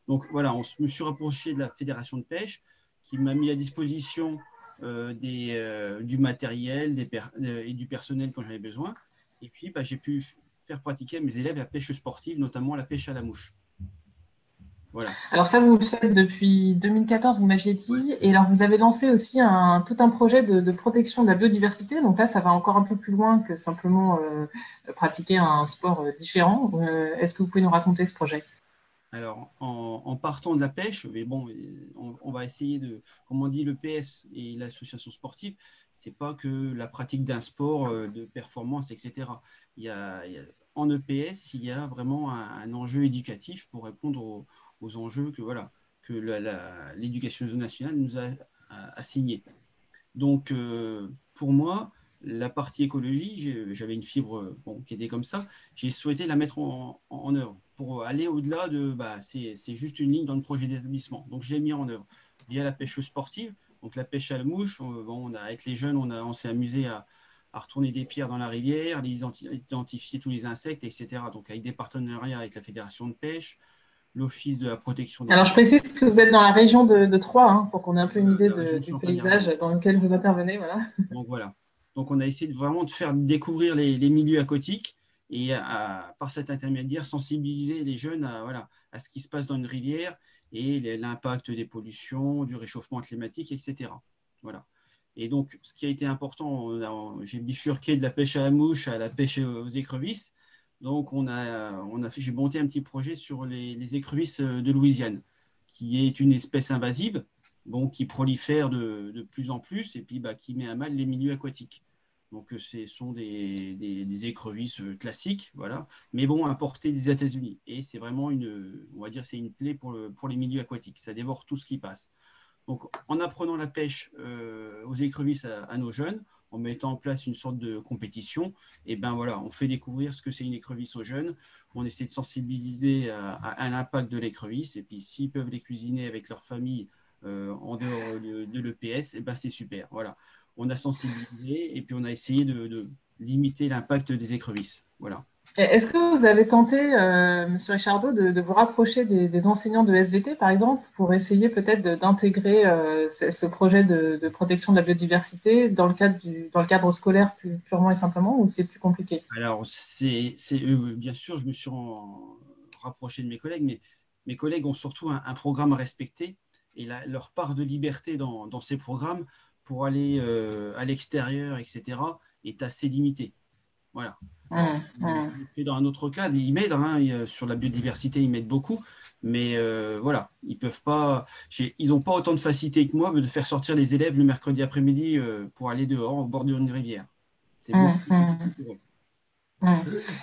Donc voilà, me suis rapproché de la fédération de pêche qui m'a mis à disposition du matériel et du personnel quand j'avais besoin. Et puis, j'ai pu faire pratiquer à mes élèves la pêche sportive, notamment la pêche à la mouche. Voilà. Alors ça, vous le faites depuis 2014, vous m'aviez dit. Et alors, vous avez lancé aussi tout un projet de protection de la biodiversité. Donc là, ça va encore un peu plus loin que simplement pratiquer un sport différent. Est-ce que vous pouvez nous raconter ce projet? Alors, en partant de la pêche, mais bon, on va essayer comme on dit, le PS et l'association sportive, c'est pas que la pratique d'un sport de performance, etc. En EPS, il y a vraiment un enjeu éducatif pour répondre aux enjeux que l'éducation nationale nous a assignés. Donc, pour moi, la partie écologie, j'avais une fibre qui était comme ça, j'ai souhaité la mettre en œuvre pour aller au-delà de c'est juste une ligne dans le projet d'établissement. Donc, je l'ai mis en œuvre via la pêche sportive. Donc, la pêche à la mouche, avec les jeunes, on s'est amusé à retourner des pierres dans la rivière, identifier tous les insectes, etc. Donc, avec des partenariats avec la fédération de pêche, l'Office de la protection des... Alors, je précise que vous êtes dans la région de Troyes, pour qu'on ait un peu une idée du paysage dans lequel vous intervenez. Voilà. Donc, voilà. Donc, on a essayé vraiment de faire découvrir les milieux aquatiques et par cet intermédiaire, sensibiliser les jeunes à ce qui se passe dans une rivière et l'impact des pollutions, du réchauffement climatique, etc. Voilà. Et donc, ce qui a été important, j'ai bifurqué de la pêche à la mouche à la pêche aux écrevisses. Donc, j'ai monté un petit projet sur les écrevisses de Louisiane, qui est une espèce invasive, qui prolifère de plus en plus et puis qui met à mal les milieux aquatiques. Donc, ce sont des écrevisses classiques, voilà, mais importées des États-Unis. Et c'est vraiment on va dire, c'est une plaie pour les milieux aquatiques. Ça dévore tout ce qui passe. Donc, en apprenant la pêche aux écrevisses à nos jeunes, en mettant en place une sorte de compétition, et on fait découvrir ce que c'est une écrevisse aux jeunes. On essaie de sensibiliser à l'impact de l'écrevisse. Et puis, s'ils peuvent les cuisiner avec leur famille en dehors de l'EPS, c'est super. Voilà. On a sensibilisé et puis on a essayé de limiter l'impact des écrevisses. Voilà. Est-ce que vous avez tenté, M. Richardot, de vous rapprocher des enseignants de SVT, par exemple, pour essayer peut-être d'intégrer ce projet de protection de la biodiversité dans le cadre scolaire purement et simplement, ou c'est plus compliqué? Alors, bien sûr, je me suis rapproché de mes collègues, mais mes collègues ont surtout un programme à respecter et leur part de liberté dans ces programmes pour aller à l'extérieur, etc., est assez limitée. Voilà. Mmh. Et dans un autre cadre, ils m'aident, hein, sur la biodiversité, ils m'aident beaucoup. Mais voilà, ils n'ont pas autant de facilité que moi de faire sortir les élèves le mercredi après-midi pour aller dehors au bord d'une rivière. C'est beaucoup plus compliqué pour eux.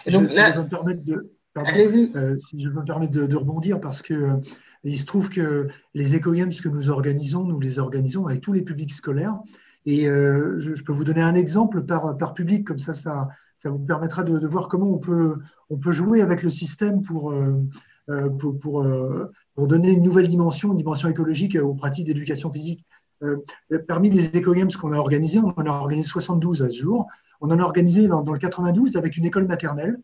Et donc, Si je peux me permettre allez-y. si je peux me permettre de rebondir, parce que il se trouve que les éco-games que nous les organisons avec tous les publics scolaires. Et je peux vous donner un exemple par public, comme ça vous permettra de voir comment on peut jouer avec le système pour donner une nouvelle dimension, une dimension écologique aux pratiques d'éducation physique. Parmi les éco-games qu'on a organisés, on en a organisé 72 à ce jour. On en a organisé dans le 92 avec une école maternelle.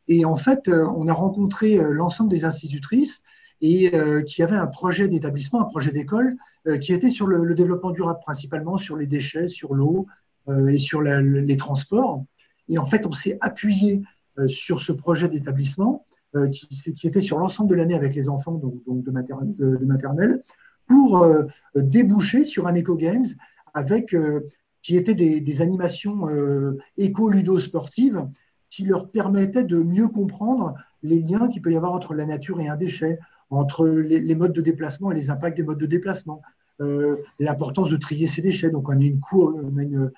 Et en fait, on a rencontré l'ensemble des institutrices et qui avaient un projet d'établissement, un projet d'école qui était sur le développement durable, principalement sur les déchets, sur l'eau et sur les transports. Et en fait, on s'est appuyé sur ce projet d'établissement qui était sur l'ensemble de l'année avec les enfants donc de maternelle pour déboucher sur un Eco-Games qui étaient des animations éco-ludo-sportives qui leur permettaient de mieux comprendre les liens qu'il peut y avoir entre la nature et un déchet, entre les modes de déplacement et les impacts des modes de déplacement, l'importance de trier ces déchets. Donc, on a une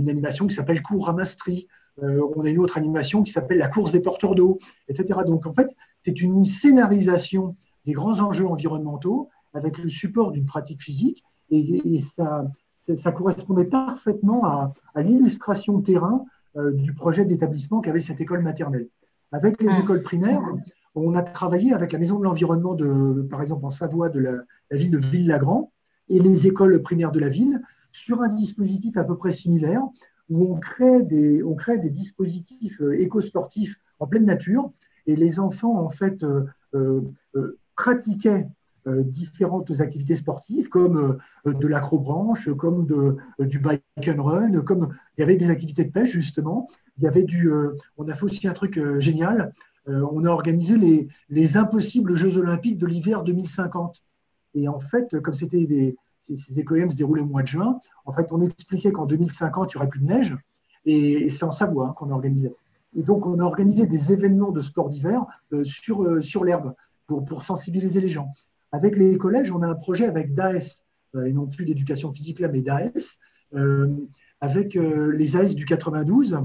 animation qui s'appelle Cours Ramasse-Tri. On a une autre animation qui s'appelle la course des porteurs d'eau, etc. Donc, en fait, c'est une scénarisation des grands enjeux environnementaux avec le support d'une pratique physique et ça correspondait parfaitement à l'illustration terrain du projet d'établissement qu'avait cette école maternelle. Avec les écoles primaires, on a travaillé avec la Maison de l'Environnement, par exemple en Savoie, de la ville de Ville-Lagrand, et les écoles primaires de la ville, sur un dispositif à peu près similaire, où on crée des dispositifs éco-sportifs en pleine nature, et les enfants, en fait, pratiquaient différentes activités sportives, comme de l'acrobranche, comme du bike and run, comme il y avait des activités de pêche, justement. Il y avait on a fait aussi un truc génial. On a organisé les impossibles Jeux Olympiques de l'hiver 2050. Et en fait, comme c'était ces éco-games se déroulaient au mois de juin, en fait, on expliquait qu'en 2050, il n'y aurait plus de neige. Et c'est en Savoie qu'on organisait. Et donc, on a organisé des événements de sport d'hiver sur l'herbe pour sensibiliser les gens. Avec les collèges, on a un projet avec DAES, et non plus d'éducation physique là, mais DAES, avec les AS du 92,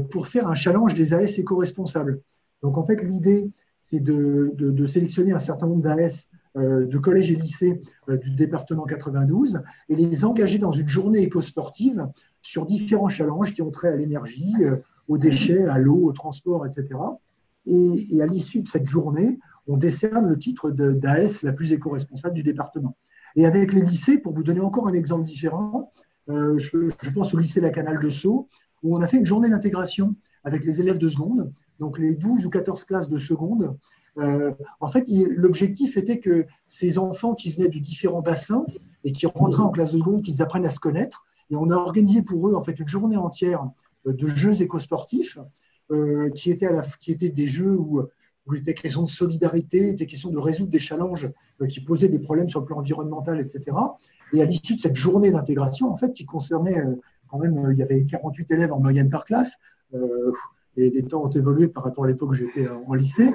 pour faire un challenge des AS éco-responsables. Donc, en fait, l'idée, c'est de sélectionner un certain nombre d'AS de collèges et lycées du département 92 et les engager dans une journée éco-sportive sur différents challenges qui ont trait à l'énergie, aux déchets, à l'eau, au transport, etc. Et à l'issue de cette journée, on décerne le titre d'AS la plus éco-responsable du département. Et avec les lycées, pour vous donner encore un exemple différent, je pense au lycée La Canale de Sceaux, où on a fait une journée d'intégration avec les élèves de seconde, donc les 12 ou 14 classes de seconde. En fait, l'objectif était que ces enfants qui venaient de différents bassins et qui rentraient en classe de seconde, qu'ils apprennent à se connaître. Et on a organisé pour eux en fait une journée entière de jeux éco-sportifs qui étaient des jeux où il était question de solidarité, il était question de résoudre des challenges qui posaient des problèmes sur le plan environnemental, etc. Et à l'issue de cette journée d'intégration, en fait, qui concernait quand même, il y avait 48 élèves en moyenne par classe. Et les temps ont évolué par rapport à l'époque où j'étais en lycée.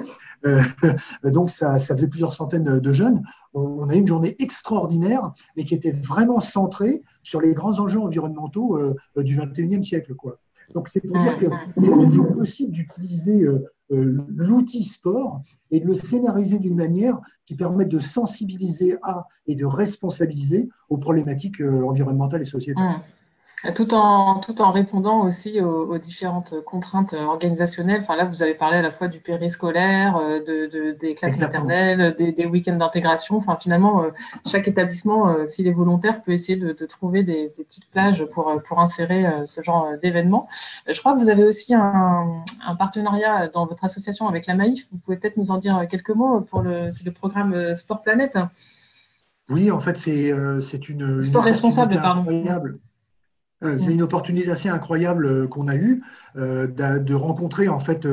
Donc, ça faisait plusieurs centaines de jeunes. On a eu une journée extraordinaire, mais qui était vraiment centrée sur les grands enjeux environnementaux du 21e siècle, quoi. Donc, c'est pour dire qu'il est toujours possible d'utiliser l'outil sport et de le scénariser d'une manière qui permette de sensibiliser et de responsabiliser aux problématiques environnementales et sociétales. Tout en répondant aussi aux différentes contraintes organisationnelles. Enfin, là, vous avez parlé à la fois du périscolaire, des classes Exactement. maternelles, des week-ends d'intégration. Enfin, finalement, chaque établissement, s'il est volontaire, peut essayer de trouver des petites plages pour insérer ce genre d'événements. Je crois que vous avez aussi un partenariat dans votre association avec la Maïf. Vous pouvez peut-être nous en dire quelques mots c'est le programme Sport Planète. Oui, en fait, c'est une Sport responsable, pardon. Incroyable. C'est une opportunité assez incroyable qu'on a eue de rencontrer en fait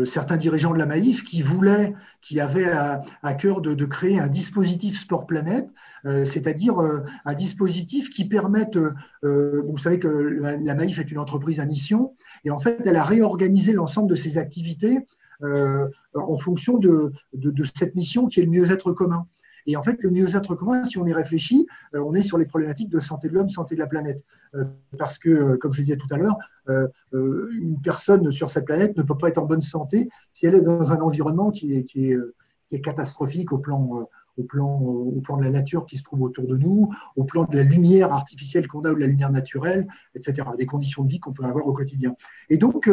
certains dirigeants de la Maïf qui avaient à cœur de créer un dispositif Sport Planète, c'est-à-dire un dispositif qui permette, vous savez que la Maïf est une entreprise à mission, et en fait elle a réorganisé l'ensemble de ses activités en fonction de cette mission qui est le mieux-être commun. Et en fait, le mieux-être commun, si on y réfléchit, on est sur les problématiques de santé de l'homme, santé de la planète. Parce que, comme je disais tout à l'heure, une personne sur cette planète ne peut pas être en bonne santé si elle est dans un environnement qui est catastrophique au plan de la nature qui se trouve autour de nous, au plan de la lumière artificielle qu'on a ou de la lumière naturelle, etc., des conditions de vie qu'on peut avoir au quotidien. Et donc,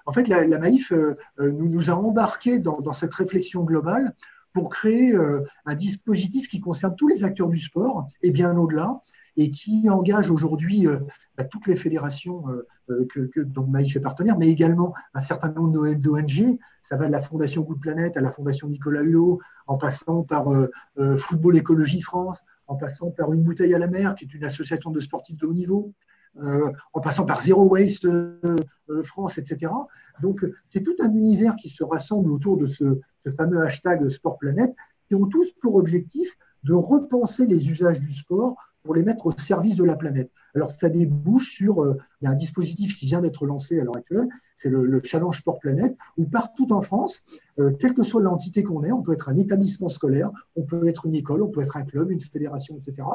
en fait, la Maïf nous a embarqués dans cette réflexion globale pour créer un dispositif qui concerne tous les acteurs du sport et bien au-delà, et qui engage aujourd'hui toutes les fédérations dont Maïf est partenaire, mais également un certain nombre d'ONG. Ça va de la Fondation Good Planète à la Fondation Nicolas Hulot, en passant par Football Écologie France, en passant par Une Bouteille à la Mer, qui est une association de sportifs de haut niveau, en passant par Zero Waste France, etc. Donc, c'est tout un univers qui se rassemble autour de ce fameux hashtag Sport Planète, qui ont tous pour objectif de repenser les usages du sport pour les mettre au service de la planète. Alors, ça débouche sur il y a un dispositif qui vient d'être lancé à l'heure actuelle, c'est le Challenge Sport Planète, où partout en France, quelle que soit l'entité qu'on est, on peut être un établissement scolaire, on peut être une école, on peut être un club, une fédération, etc.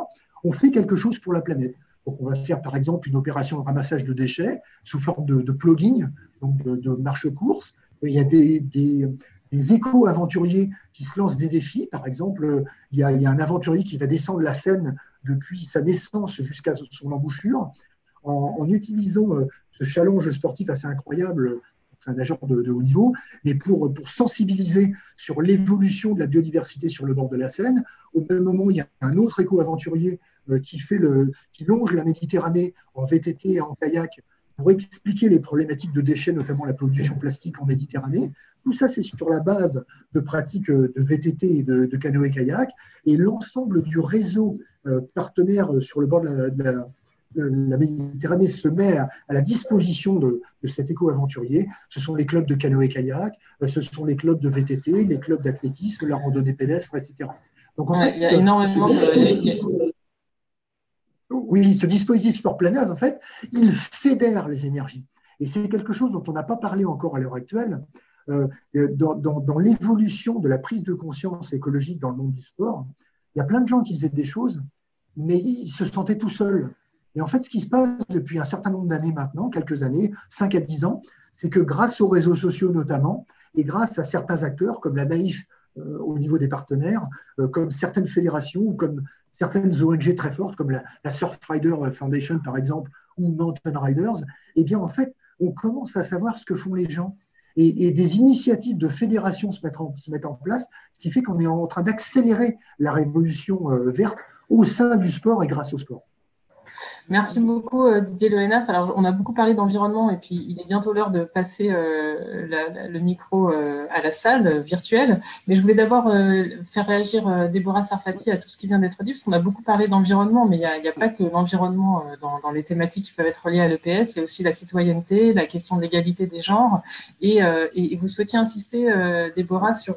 On fait quelque chose pour la planète. Donc, on va faire par exemple une opération de ramassage de déchets sous forme de plugging, donc de marche-course. Il y a des éco-aventuriers qui se lancent des défis. Par exemple, il y a un aventurier qui va descendre la Seine depuis sa naissance jusqu'à son embouchure en utilisant ce challenge sportif assez incroyable. C'est un nageur de haut niveau, mais pour sensibiliser sur l'évolution de la biodiversité sur le bord de la Seine. Au même moment, il y a un autre éco-aventurier qui longe la Méditerranée en VTT et en kayak pour expliquer les problématiques de déchets, notamment la pollution plastique en Méditerranée. Tout ça, c'est sur la base de pratiques de VTT et de canoë-kayak. Et l'ensemble du réseau partenaire sur le bord de la Méditerranée se met à la disposition de cet éco-aventurier. Ce sont les clubs de canoë-kayak, ce sont les clubs de VTT, les clubs d'athlétisme, la randonnée pédestre, etc. Donc, en fait, il y a énormément de... Oui, ce dispositif Sport Planète, en fait, il fédère les énergies. Et c'est quelque chose dont on n'a pas parlé encore à l'heure actuelle. Dans l'évolution de la prise de conscience écologique dans le monde du sport, il y a plein de gens qui faisaient des choses, mais ils se sentaient tout seuls. Et en fait, ce qui se passe depuis un certain nombre d'années maintenant, quelques années, 5 à 10 ans, c'est que grâce aux réseaux sociaux notamment, et grâce à certains acteurs comme la Maïf au niveau des partenaires, comme certaines fédérations ou comme certaines ONG très fortes comme la Surfrider Foundation par exemple ou Mountain Riders, eh bien en fait, on commence à savoir ce que font les gens. Et des initiatives de fédération se mettent en place, ce qui fait qu'on est en train d'accélérer la révolution verte au sein du sport et grâce au sport. Merci beaucoup Didier Lohenaf. Alors, on a beaucoup parlé d'environnement et puis il est bientôt l'heure de passer le micro à la salle virtuelle. Mais je voulais d'abord faire réagir Déborah Sarfati à tout ce qui vient d'être dit, parce qu'on a beaucoup parlé d'environnement, mais il n'y a pas que l'environnement dans les thématiques qui peuvent être liées à l'EPS, il y a aussi la citoyenneté, la question de l'égalité des genres. Et vous souhaitiez insister, Déborah, sur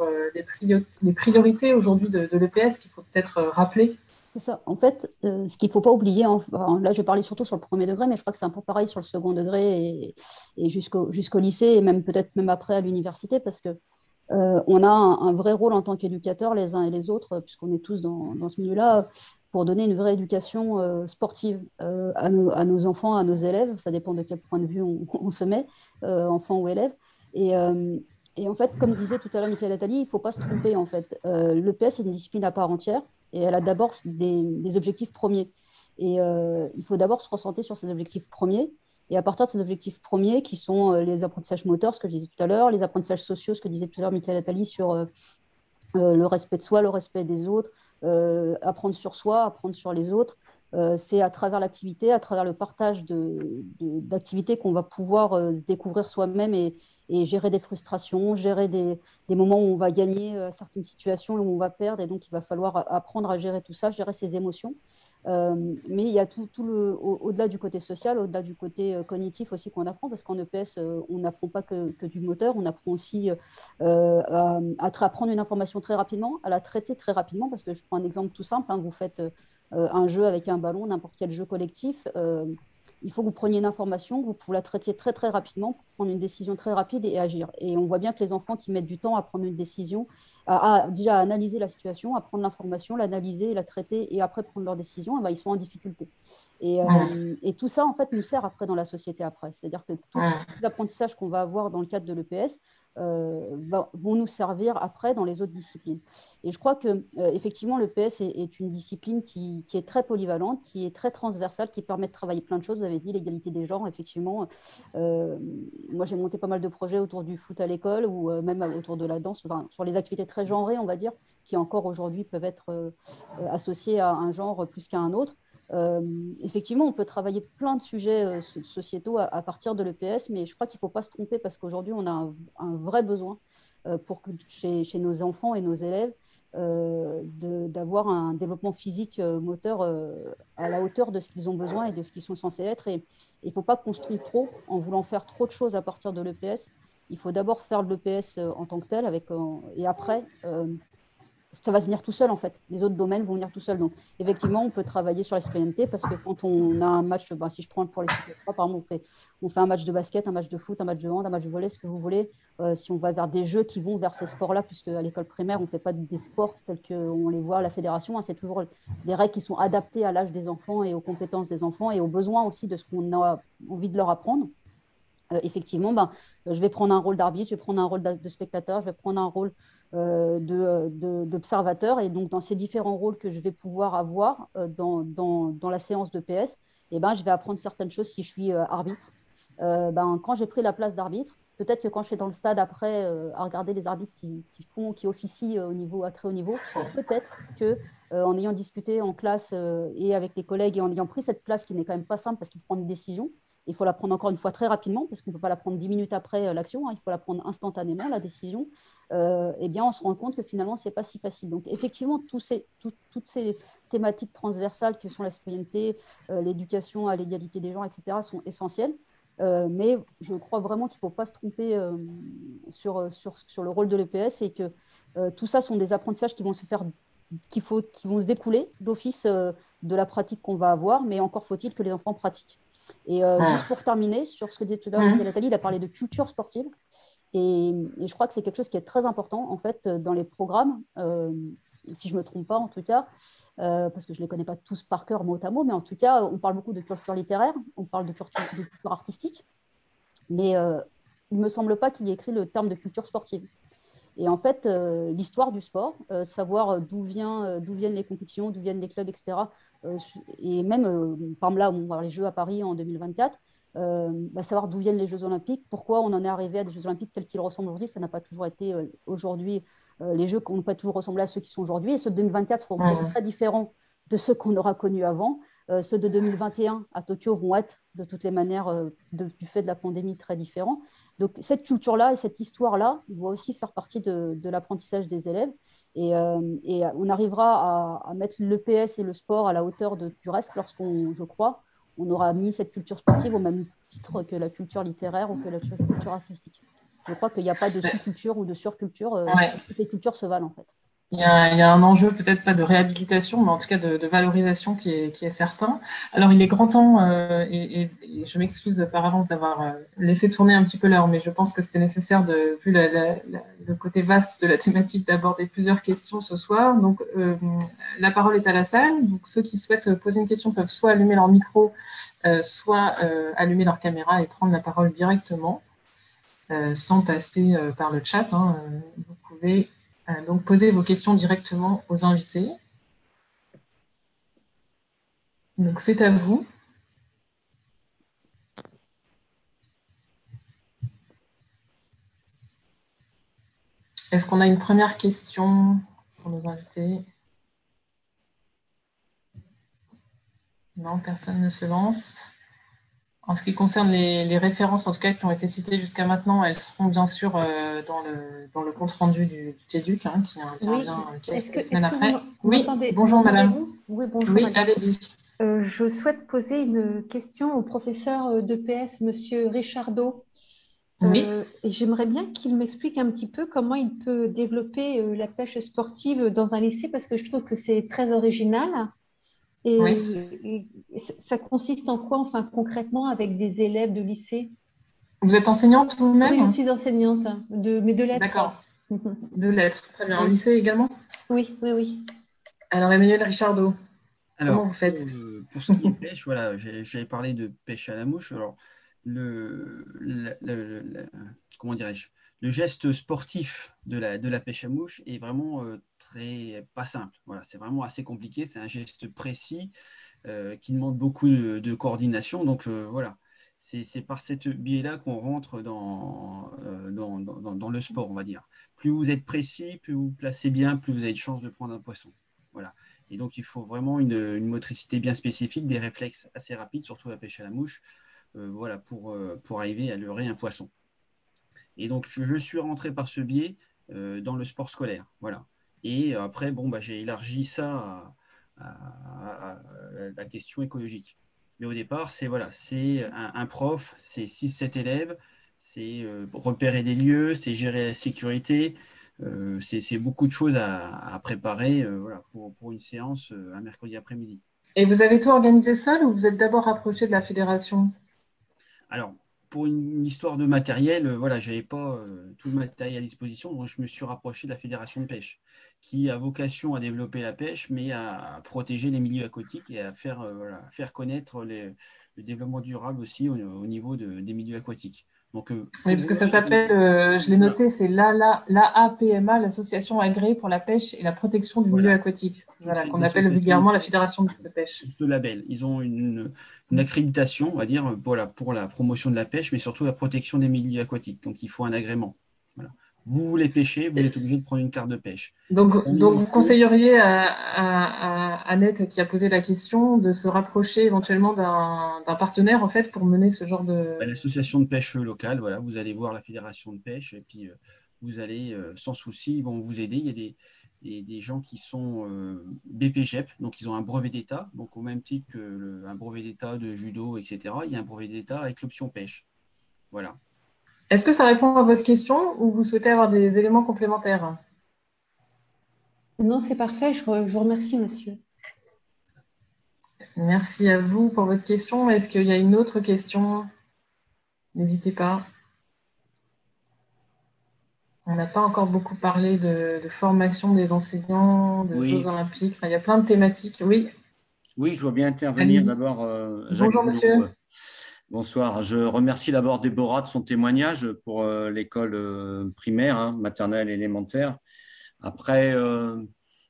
les priorités aujourd'hui de l'EPS qu'il faut peut-être rappeler. C'est ça. En fait, ce qu'il ne faut pas oublier, là je vais parler surtout sur le premier degré, mais je crois que c'est un peu pareil sur le second degré et jusqu'au lycée et même peut-être même après à l'université, parce que on a un vrai rôle en tant qu'éducateurs les uns et les autres, puisqu'on est tous dans ce milieu-là, pour donner une vraie éducation sportive à nos enfants, à nos élèves. Ça dépend de quel point de vue on se met, enfants ou élèves. Et en fait, comme disait tout à l'heure Michael Attali, il ne faut pas se tromper. En fait, l'EPS est une discipline à part entière. Et elle a d'abord des objectifs premiers. Et il faut d'abord se recentrer sur ces objectifs premiers. Et à partir de ces objectifs premiers, qui sont les apprentissages moteurs, ce que je disais tout à l'heure, les apprentissages sociaux, ce que disait tout à l'heure Michael Attali sur le respect de soi, le respect des autres, apprendre sur soi, apprendre sur les autres. C'est à travers l'activité, à travers le partage d'activités qu'on va pouvoir se découvrir soi-même et gérer des frustrations, gérer des moments où on va gagner certaines situations et où on va perdre. Et donc, il va falloir apprendre à gérer tout ça, gérer ses émotions. Mais il y a au-delà du côté social, au-delà du côté cognitif aussi qu'on apprend, parce qu'en EPS, on n'apprend pas que du moteur, on apprend aussi à apprendre une information très rapidement, à la traiter très rapidement, parce que je prends un exemple tout simple, hein, vous faites un jeu avec un ballon, n'importe quel jeu collectif, il faut que vous preniez une information, que vous la traitiez très très rapidement pour prendre une décision très rapide et agir. Et on voit bien que les enfants qui mettent du temps à prendre une décision, déjà à analyser la situation, à prendre l'information, l'analyser, la traiter et après prendre leur décision, eh ben, ils sont en difficulté. Et tout ça, en fait, nous sert après dans la société après. C'est-à-dire que tous les apprentissages qu'on va avoir dans le cadre de l'EPS vont nous servir après dans les autres disciplines. Et je crois que effectivement, l'EPS est une discipline qui est très polyvalente, qui est très transversale, qui permet de travailler plein de choses. Vous avez dit l'égalité des genres, effectivement. Moi, j'ai monté pas mal de projets autour du foot à l'école ou même autour de la danse, enfin, sur les activités très genrées, on va dire, qui encore aujourd'hui peuvent être associées à un genre plus qu'à un autre. Effectivement, on peut travailler plein de sujets sociétaux à partir de l'EPS, mais je crois qu'il ne faut pas se tromper parce qu'aujourd'hui, on a un vrai besoin pour que chez nos enfants et nos élèves d'avoir un développement physique moteur à la hauteur de ce qu'ils ont besoin et de ce qu'ils sont censés être. Et il ne faut pas qu'on se trompe trop en voulant faire trop de choses à partir de l'EPS. Il faut d'abord faire de l'EPS en tant que tel, et après, ça va venir tout seul en fait. Les autres domaines vont venir tout seul. Donc, effectivement, on peut travailler sur la citoyenneté parce que quand on a un match, si je prends pour les par exemple, on fait un match de basket, un match de foot, un match de hand, un match de volley, ce que vous voulez. Si on va vers des jeux qui vont vers ces sports-là, puisque à l'école primaire, on ne fait pas des sports tels qu'on les voit à la fédération, hein, c'est toujours des règles qui sont adaptées à l'âge des enfants et aux compétences des enfants et aux besoins aussi de ce qu'on a envie de leur apprendre. Effectivement, je vais prendre un rôle d'arbitre, je vais prendre un rôle de spectateur, je vais prendre un rôle d'observateur. Et donc, dans ces différents rôles que je vais pouvoir avoir dans la séance de PS, je vais apprendre certaines choses si je suis arbitre. Quand j'ai pris la place d'arbitre, peut-être que quand je suis dans le stade après à regarder les arbitres qui officient à très haut niveau, peut-être que en ayant discuté en classe et avec les collègues et en ayant pris cette place qui n'est quand même pas simple parce qu'il faut prendre une décision, il faut la prendre encore une fois très rapidement parce qu'on ne peut pas la prendre 10 minutes après l'action, hein, il faut la prendre instantanément, la décision. On se rend compte que finalement, ce n'est pas si facile. Donc, effectivement, toutes ces thématiques transversales que sont la citoyenneté, l'éducation à l'égalité des genres, etc., sont essentielles. Mais je crois vraiment qu'il ne faut pas se tromper sur le rôle de l'EPS et que tout ça sont des apprentissages qui vont se faire, qui vont se découler d'office de la pratique qu'on va avoir, mais encore faut-il que les enfants pratiquent. Et juste pour terminer, sur ce que disait tout à l'heure Nathalie, il a parlé de culture sportive. Et je crois que c'est quelque chose qui est très important, en fait, dans les programmes, si je ne me trompe pas, en tout cas, parce que je ne les connais pas tous par cœur, mot à mot, mais en tout cas, on parle beaucoup de culture littéraire, on parle de culture artistique, mais il ne me semble pas qu'il y ait écrit le terme de culture sportive. Et en fait, l'histoire du sport, savoir d'où viennent les compétitions, d'où viennent les clubs, etc. Et même, par exemple, là, on va voir les Jeux à Paris en 2024, savoir d'où viennent les Jeux Olympiques, pourquoi on en est arrivé à des Jeux Olympiques tels qu'ils ressemblent aujourd'hui. Ça n'a pas toujours été aujourd'hui, les Jeux n'ont pas toujours ressemblé à ceux qui sont aujourd'hui. Et ceux de 2024 seront peut-être très différents de ceux qu'on aura connus avant. Ceux de 2021 à Tokyo vont être de toutes les manières, du fait de la pandémie, très différents. Donc cette culture-là et cette histoire-là doit aussi faire partie de l'apprentissage des élèves. Et on arrivera à mettre l'EPS et le sport à la hauteur du reste lorsqu'on, je crois, on aura mis cette culture sportive au même titre que la culture littéraire ou que la culture artistique. Je crois qu'il n'y a pas de sous-culture ou de surculture. Toutes les cultures se valent en fait. Il y a un enjeu peut-être pas de réhabilitation, mais en tout cas de valorisation qui est certain. Alors il est grand temps, et je m'excuse par avance d'avoir laissé tourner un petit peu l'heure, mais je pense que c'était nécessaire, vu le côté vaste de la thématique, d'aborder plusieurs questions ce soir. Donc la parole est à la salle. Donc ceux qui souhaitent poser une question peuvent soit allumer leur micro, soit allumer leur caméra et prendre la parole directement, sans passer par le chat. Hein. Vous pouvez donc posez vos questions directement aux invités. Donc c'est à vous. Est-ce qu'on a une première question pour nos invités? Non, personne ne se lance. En ce qui concerne les références, en tout cas, qui ont été citées jusqu'à maintenant, elles seront bien sûr dans le compte-rendu du TEDUC, hein, qui intervient quelques semaines après. Oui, bonjour madame. Oui, bonjour oui, madame. allez-y. Je souhaite poser une question au professeur d'EPS, monsieur Richardot. Oui. Et j'aimerais bien qu'il m'explique un petit peu comment il peut développer la pêche sportive dans un lycée, parce que je trouve que c'est très original. Et ça consiste en quoi, enfin, concrètement, avec des élèves de lycée? Vous êtes enseignante vous-même? Oui, je suis enseignante, mais de lettres. D'accord, de lettres, très bien. Au lycée également? Oui, oui, oui. Alors, Emmanuel Richardot, comment vous faites? Pour ce qui est pêche, voilà, j'avais parlé de pêche à la mouche. Alors, comment dirais-je, le geste sportif de la pêche à mouche est vraiment pas simple. Voilà, c'est vraiment assez compliqué. C'est un geste précis qui demande beaucoup de coordination. Donc voilà, c'est par cette biais-là qu'on rentre dans le sport, on va dire. Plus vous êtes précis, plus vous vous placez bien, plus vous avez de chances de prendre un poisson. Voilà. Et donc, il faut vraiment une motricité bien spécifique, des réflexes assez rapides, surtout la pêche à la mouche, voilà, pour arriver à leurrer un poisson. Et donc, je suis rentré par ce biais dans le sport scolaire. Voilà. Et après, bon, j'ai élargi ça à la question écologique. Mais au départ, c'est un prof, c'est 6-7 élèves, c'est repérer des lieux, c'est gérer la sécurité. C'est beaucoup de choses à préparer voilà, pour une séance un mercredi après-midi. Et vous avez tout organisé seul ou vous êtes d'abord rapproché de la fédération? Alors, pour une histoire de matériel, voilà, je n'avais pas tout le matériel à disposition, donc je me suis rapproché de la fédération de pêche, qui a vocation à développer la pêche, mais à protéger les milieux aquatiques et à faire connaître le développement durable aussi au niveau des milieux aquatiques. Donc, oui, parce que ça s'appelle, je l'ai noté, c'est l'AAPMA, l'Association agréée pour la pêche et la protection du milieu aquatique, voilà, qu'on appelle vulgairement la Fédération de pêche. Ce label, ils ont une accréditation, on va dire, pour la promotion de la pêche, mais surtout la protection des milieux aquatiques. Donc, il faut un agrément. Voilà. Vous voulez pêcher, vous êtes obligé de prendre une carte de pêche. Donc vous conseilleriez à Annette, qui a posé la question, de se rapprocher éventuellement d'un partenaire, en fait, pour mener ce genre de... L'association de pêche locale, voilà, vous allez voir la fédération de pêche, et puis vous allez, sans souci, ils vont vous aider. Il y a des gens qui sont BPGEP, donc ils ont un brevet d'État, donc au même titre qu'un brevet d'État de judo, etc. Il y a un brevet d'État avec l'option pêche. Voilà. Est-ce que ça répond à votre question ou vous souhaitez avoir des éléments complémentaires? Non, c'est parfait. Je vous remercie, monsieur. Merci à vous pour votre question. Est-ce qu'il y a une autre question? N'hésitez pas. On n'a pas encore beaucoup parlé de formation des enseignants, de Jeux olympiques. Enfin, il y a plein de thématiques. Oui. Oui, je veux bien intervenir d'abord. Bonjour, monsieur. Bonsoir. Je remercie d'abord Déborah de son témoignage pour l'école primaire, maternelle et élémentaire. Après,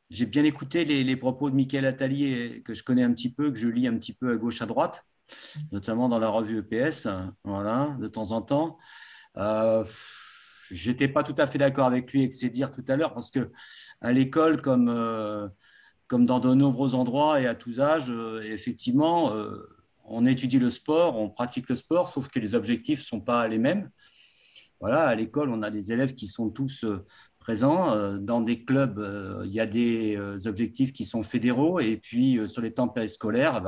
j'ai bien écouté les propos de Mickaël Attali, que je connais un petit peu, que je lis un petit peu à gauche, à droite, notamment dans la revue EPS, voilà, de temps en temps. Je n'étais pas tout à fait d'accord avec lui et avec ses dires tout à l'heure, parce qu'à l'école, comme dans de nombreux endroits et à tous âges, effectivement, on étudie le sport, on pratique le sport, sauf que les objectifs ne sont pas les mêmes. Voilà, à l'école, on a des élèves qui sont tous présents. Dans des clubs, il y a des objectifs qui sont fédéraux. Et puis, sur les temps périscolaires,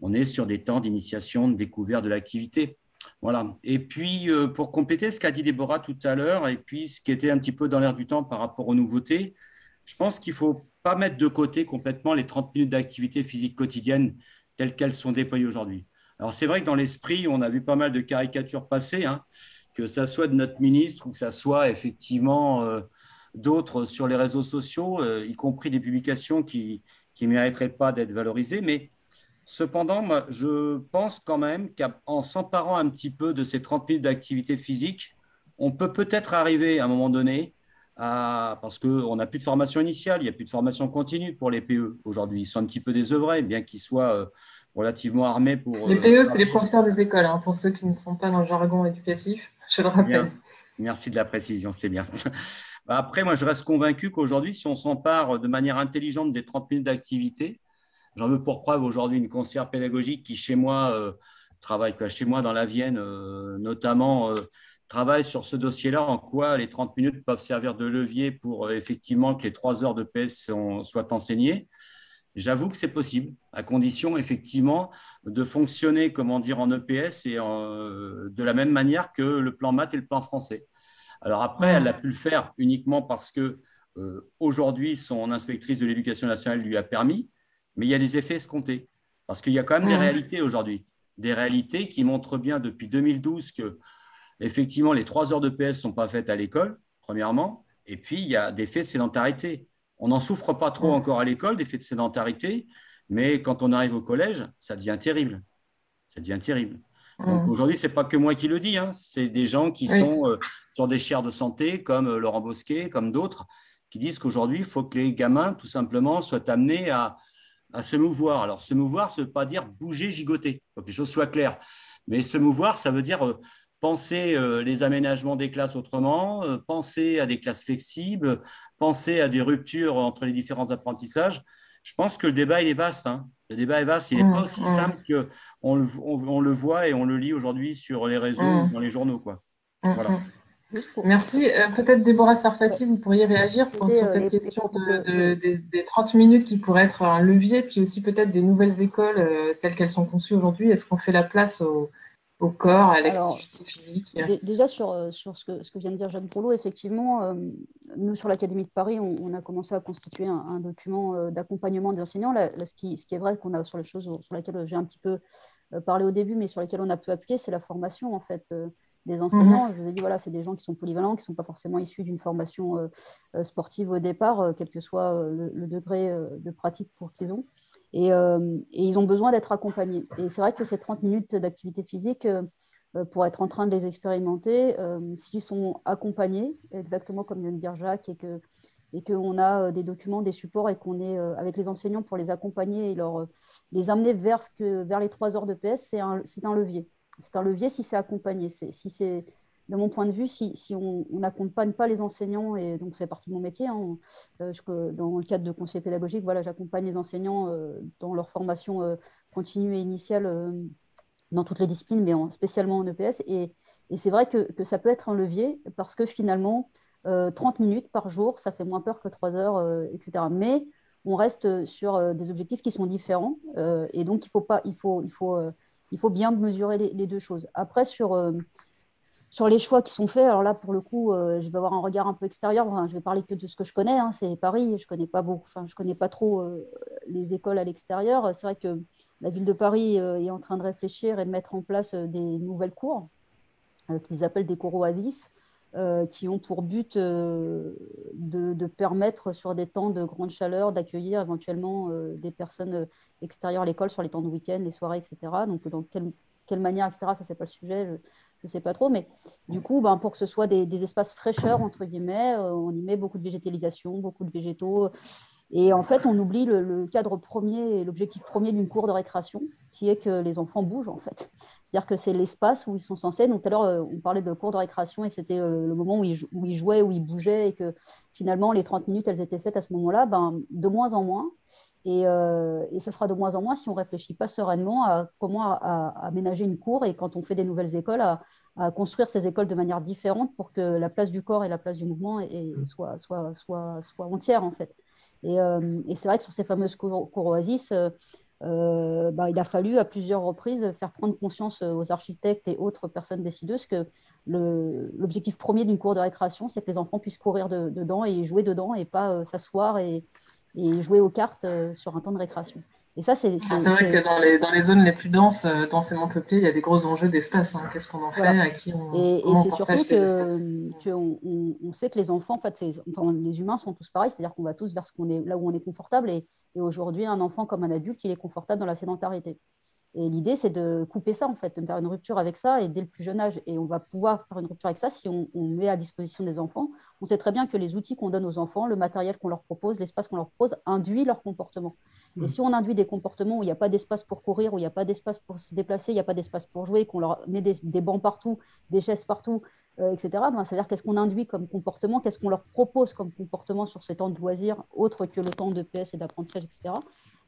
on est sur des temps d'initiation, de découverte de l'activité. Voilà. Et puis, pour compléter ce qu'a dit Déborah tout à l'heure, et puis ce qui était un petit peu dans l'air du temps par rapport aux nouveautés, je pense qu'il ne faut pas mettre de côté complètement les 30 minutes d'activité physique quotidienne telles qu'elles sont déployées aujourd'hui. Alors, c'est vrai que dans l'esprit, on a vu pas mal de caricatures passer, que ça soit de notre ministre ou que ça soit effectivement d'autres sur les réseaux sociaux, y compris des publications qui ne mériteraient pas d'être valorisées. Mais cependant, moi, je pense quand même qu'en s'emparant un petit peu de ces 30 minutes d'activité physique, on peut peut-être arriver à un moment donné parce qu'on n'a plus de formation initiale, il n'y a plus de formation continue pour les PE aujourd'hui. Ils sont un petit peu désœuvrés, bien qu'ils soient relativement armés pour… Les PE, c'est les professeurs des écoles, pour ceux qui ne sont pas dans le jargon éducatif, je le rappelle. Bien. Merci de la précision, c'est bien. Après, moi, je reste convaincu qu'aujourd'hui, si on s'empare de manière intelligente des 30 minutes d'activité, j'en veux pour preuve aujourd'hui une conseillère pédagogique qui, chez moi, travaille chez moi dans la Vienne, notamment, travaille sur ce dossier-là, en quoi les 30 minutes peuvent servir de levier pour effectivement que les 3 heures de PS soient enseignées. J'avoue que c'est possible, à condition effectivement de fonctionner, comment dire, en EPS et de la même manière que le plan maths et le plan français. Alors après, elle a pu le faire uniquement parce que aujourd'hui, son inspectrice de l'éducation nationale lui a permis, mais il y a des effets escomptés. Parce qu'il y a quand même des réalités aujourd'hui, des réalités qui montrent bien depuis 2012 que effectivement, les 3 heures de PS ne sont pas faites à l'école, premièrement, et puis il y a des faits de sédentarité. On n'en souffre pas trop encore à l'école, des faits de sédentarité, mais quand on arrive au collège, ça devient terrible. Ça devient terrible. Donc aujourd'hui, ce n'est pas que moi qui le dis, hein. C'est des gens qui sont sur des chaires de santé, comme Laurent Bosquet, comme d'autres, qui disent qu'aujourd'hui, il faut que les gamins, tout simplement, soient amenés à se mouvoir. Alors, se mouvoir, ça ne veut pas dire bouger, gigoter. Il faut que les choses soient claires. Mais se mouvoir, ça veut dire penser les aménagements des classes autrement, penser à des classes flexibles, penser à des ruptures entre les différents apprentissages. Je pense que le débat, il est vaste, hein. Le débat est vaste. Il n'est pas aussi simple qu'on le voit et on le lit aujourd'hui sur les réseaux ou dans les journaux, quoi. Voilà. Merci. Peut-être Déborah Sarfati, vous pourriez réagir sur cette question des 30 minutes qui pourraient être un levier, puis aussi peut-être des nouvelles écoles telles qu'elles sont conçues aujourd'hui. Est-ce qu'on fait la place au corps, à l'activité physique? Déjà, sur ce que vient de dire Jeanne Prolo, effectivement, nous, sur l'Académie de Paris, on a commencé à constituer un document d'accompagnement des enseignants. Là, ce qui est vrai qu'on a sur les choses sur lesquelles j'ai un petit peu parlé au début, mais sur lesquelles on a pu appuyer, c'est la formation, en fait, des enseignants. Je vous ai dit, voilà, c'est des gens qui sont polyvalents, qui ne sont pas forcément issus d'une formation sportive au départ, quel que soit le degré de pratique qu'ils ont. Et ils ont besoin d'être accompagnés. Et c'est vrai que ces 30 minutes d'activité physique, pour être en train de les expérimenter, s'ils sont accompagnés, exactement comme vient de dire Jacques, et qu'on a des documents, des supports, et qu'on est avec les enseignants pour les accompagner et les amener vers les 3 heures de PS, c'est un levier. C'est un levier si c'est accompagné. De mon point de vue, si on n'accompagne pas les enseignants, et donc c'est partie de mon métier, hein, dans le cadre de conseiller pédagogique, voilà, j'accompagne les enseignants dans leur formation continue et initiale dans toutes les disciplines, mais spécialement en EPS. Et c'est vrai que ça peut être un levier parce que finalement, 30 minutes par jour, ça fait moins peur que 3 heures, etc. Mais on reste sur des objectifs qui sont différents, et donc il faut bien mesurer les deux choses. Après, sur les choix qui sont faits, alors là, pour le coup, je vais avoir un regard un peu extérieur. Enfin, je vais parler que de ce que je connais, hein, c'est Paris. Je connais pas beaucoup, je connais pas trop les écoles à l'extérieur. C'est vrai que la ville de Paris est en train de réfléchir et de mettre en place des nouvelles cours qu'ils appellent des cours Oasis, qui ont pour but de permettre, sur des temps de grande chaleur, d'accueillir éventuellement des personnes extérieures à l'école sur les temps de week-end, les soirées, etc. Donc, dans quelle manière, etc., ça, c'est pas le sujet. Je ne sais pas trop, mais du coup, pour que ce soit des espaces fraîcheurs, entre guillemets, on y met beaucoup de végétalisation, beaucoup de végétaux. Et en fait, on oublie le cadre premier et l'objectif premier d'une cour de récréation, qui est que les enfants bougent, en fait. C'est-à-dire que c'est l'espace où ils sont censés. Donc, tout à l'heure, on parlait de cour de récréation et que c'était le moment où ils jouaient, où ils bougeaient, et que finalement, les 30 minutes, elles étaient faites à ce moment-là, de moins en moins. Et ça sera de moins en moins si on ne réfléchit pas sereinement à comment aménager une cour, et quand on fait des nouvelles écoles, à construire ces écoles de manière différente pour que la place du corps et la place du mouvement soient entières, en fait. Et c'est vrai que sur ces fameuses cours Oasis, il a fallu à plusieurs reprises faire prendre conscience aux architectes et autres personnes décideuses que l'objectif premier d'une cour de récréation, c'est que les enfants puissent courir dedans et jouer dedans, et pas s'asseoir et jouer aux cartes sur un temps de récréation. Et ça, c'est vrai que dans les zones les plus denses, densément peuplées, il y a des gros enjeux d'espace. Hein. Qu'est-ce qu'on en fait, à qui et c'est surtout qu'on sait que les enfants, en fait, les humains sont tous pareils, c'est-à-dire qu'on va tous vers là où on est confortable. Et aujourd'hui, un enfant comme un adulte, il est confortable dans la sédentarité. Et l'idée, c'est de couper ça, en fait, de faire une rupture avec ça, et dès le plus jeune âge. Et on va pouvoir faire une rupture avec ça si on met à disposition des enfants. On sait très bien que les outils qu'on donne aux enfants, le matériel qu'on leur propose, l'espace qu'on leur propose, induit leur comportement. Et si on induit des comportements où il n'y a pas d'espace pour courir, où il n'y a pas d'espace pour se déplacer, il n'y a pas d'espace pour jouer, qu'on leur met des bancs partout, des chaises partout, etc., c'est-à-dire qu'est-ce qu'on induit comme comportement, qu'est-ce qu'on leur propose comme comportement sur ce temps de loisirs, autre que le temps de PS et d'apprentissage, etc.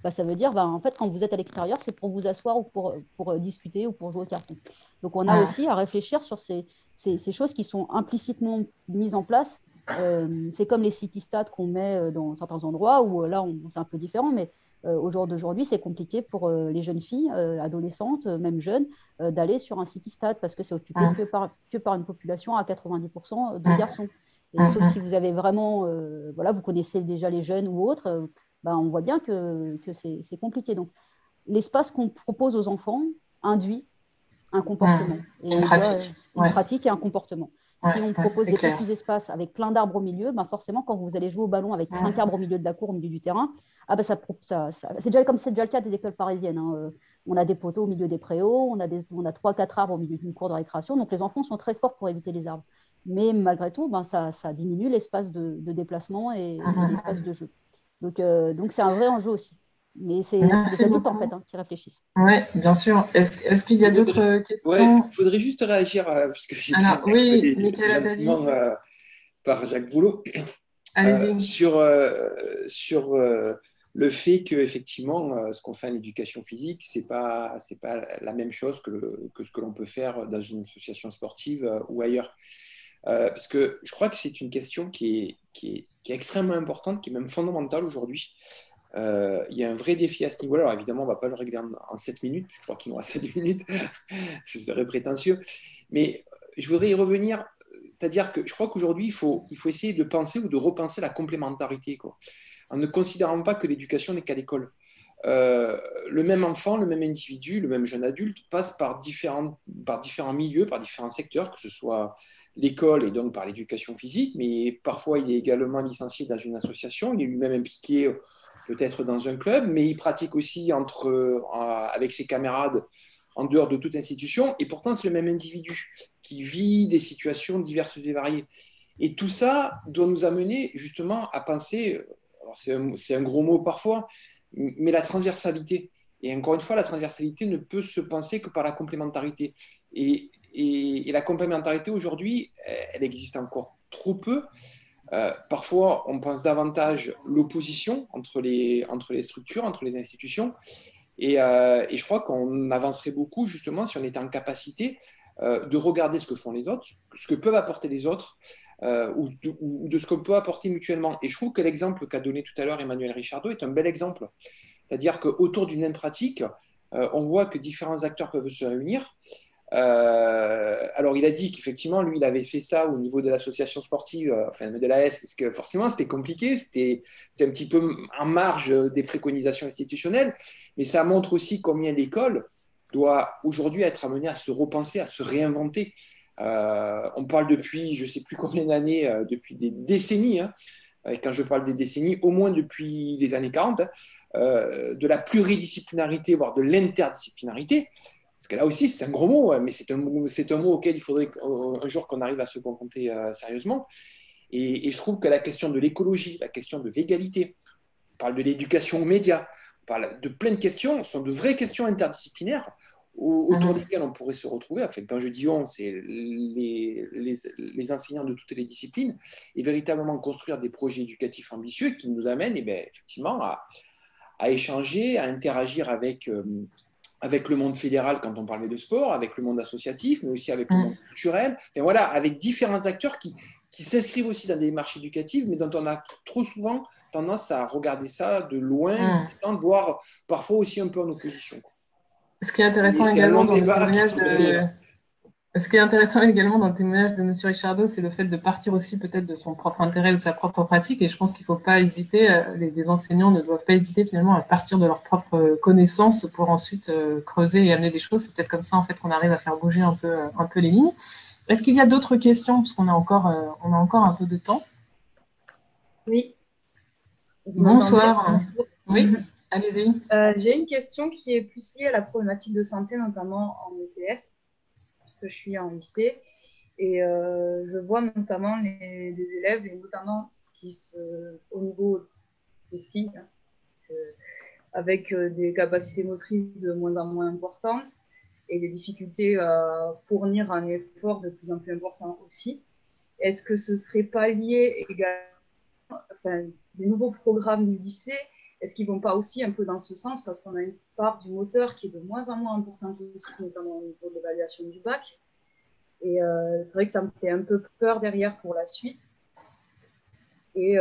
bah, ça veut dire, en fait, quand vous êtes à l'extérieur, c'est pour vous asseoir ou pour discuter ou pour jouer au carton. Donc, on a aussi à réfléchir sur ces choses qui sont implicitement mises en place. C'est comme les city-stats qu'on met dans certains endroits où là, c'est un peu différent, mais au jour d'aujourd'hui, c'est compliqué pour les jeunes filles, adolescentes, même jeunes, d'aller sur un city-stat parce que c'est occupé que par une population à 90% de garçons. Et sauf si vous avez vraiment, voilà, vous connaissez déjà les jeunes ou autres, on voit bien que c'est compliqué. Donc, l'espace qu'on propose aux enfants induit un comportement. Et une pratique. Une pratique et un comportement. Si on propose des clair. petits espaces avec plein d'arbres au milieu, forcément, quand vous allez jouer au ballon avec 5 arbres au milieu de la cour, au milieu du terrain, c'est déjà comme c'est déjà le cas des écoles parisiennes. Hein. On a des poteaux au milieu des préaux, on a 3-4 arbres au milieu d'une cour de récréation. Donc, les enfants sont très forts pour éviter les arbres. Mais malgré tout, ça diminue l'espace de déplacement et l'espace de jeu. Donc, c'est un vrai enjeu aussi. Mais c'est les adultes, en fait, qui réfléchissent. Oui, bien sûr. Est-ce qu'il y a d'autres questions? Je voudrais juste réagir, puisque j'ai été gentiment par Jacques Boulot, sur le fait qu'effectivement, ce qu'on fait en éducation physique, c'est pas la même chose que ce que l'on peut faire dans une association sportive ou ailleurs. Parce que je crois que c'est une question qui est extrêmement importante, qui est même fondamentale aujourd'hui. Il y a un vrai défi à ce niveau-là. Alors évidemment, on ne va pas le régler en 7 minutes, puisque je crois qu'il nous reste 7 minutes. Ce serait prétentieux. Mais je voudrais y revenir. C'est-à-dire que je crois qu'aujourd'hui, il faut essayer de penser ou de repenser la complémentarité, quoi, en ne considérant pas que l'éducation n'est qu'à l'école. Le même enfant, le même individu, le même jeune adulte passe par différents milieux, par différents secteurs, que ce soit l'école et donc par l'éducation physique, mais parfois il est également licencié dans une association, il est lui-même impliqué peut-être dans un club, mais il pratique aussi avec ses camarades en dehors de toute institution, et pourtant c'est le même individu qui vit des situations diverses et variées. Et tout ça doit nous amener justement à penser, alors c'est un gros mot parfois, mais la transversalité. Et encore une fois, la transversalité ne peut se penser que par la complémentarité. Et la complémentarité aujourd'hui, elle existe encore trop peu. Parfois, on pense davantage l'opposition entre les structures, entre les institutions. Et je crois qu'on avancerait beaucoup justement si on était en capacité de regarder ce que font les autres, ce que peuvent apporter les autres, ou de ce qu'on peut apporter mutuellement. Et je trouve que l'exemple qu'a donné tout à l'heure Emmanuel Richardot est un bel exemple. C'est-à-dire qu'autour d'une même pratique, on voit que différents acteurs peuvent se réunir. Alors, il a dit qu'effectivement, lui, il avait fait ça au niveau de l'association sportive, enfin de l'AS, parce que forcément, c'était compliqué, c'était un petit peu en marge des préconisations institutionnelles, mais ça montre aussi combien l'école doit aujourd'hui être amenée à se repenser, à se réinventer. On parle depuis, je ne sais plus combien d'années, depuis des décennies, hein, et quand je parle des décennies, au moins depuis les années 40, de la pluridisciplinarité, voire de l'interdisciplinarité. Parce que là aussi, c'est un gros mot, mais c'est un mot auquel il faudrait un jour qu'on arrive à se confronter sérieusement. Et je trouve que la question de l'écologie, la question de l'égalité, on parle de l'éducation aux médias, on parle de plein de questions, sont de vraies questions interdisciplinaires autour desquelles on pourrait se retrouver. Enfin, quand je dis on, c'est les enseignants de toutes les disciplines, et véritablement construire des projets éducatifs ambitieux qui nous amènent effectivement à échanger, à interagir avec le monde fédéral quand on parlait de sport, avec le monde associatif, mais aussi avec le monde culturel. Enfin, voilà, avec différents acteurs qui s'inscrivent aussi dans des démarches éducatives, mais dont on a trop souvent tendance à regarder ça de loin, voire parfois aussi un peu en opposition. Ce qui est intéressant également dans le témoignage de M. Richardot, c'est le fait de partir aussi peut-être de son propre intérêt ou de sa propre pratique. Et je pense qu'il ne faut pas hésiter, les enseignants ne doivent pas hésiter finalement à partir de leurs propres connaissances pour ensuite creuser et amener des choses. C'est peut-être comme ça en fait qu'on arrive à faire bouger un peu les lignes. Est-ce qu'il y a d'autres questions, parce qu'on a encore un peu de temps? Oui. Bonsoir. Oui, allez-y. J'ai une question qui est plus liée à la problématique de santé, notamment en EPS, parce que je suis en lycée, et je vois notamment des élèves, et notamment au niveau des filles, avec des capacités motrices de moins en moins importantes, et des difficultés à fournir un effort de plus en plus important aussi. Est-ce que ce ne serait pas lié également, des nouveaux programmes du lycée, est-ce qu'ils ne vont pas aussi un peu dans ce sens parce qu'on a une part du moteur qui est de moins en moins importante aussi, notamment au niveau de l'évaluation du bac. Et c'est vrai que ça me fait un peu peur derrière pour la suite. Et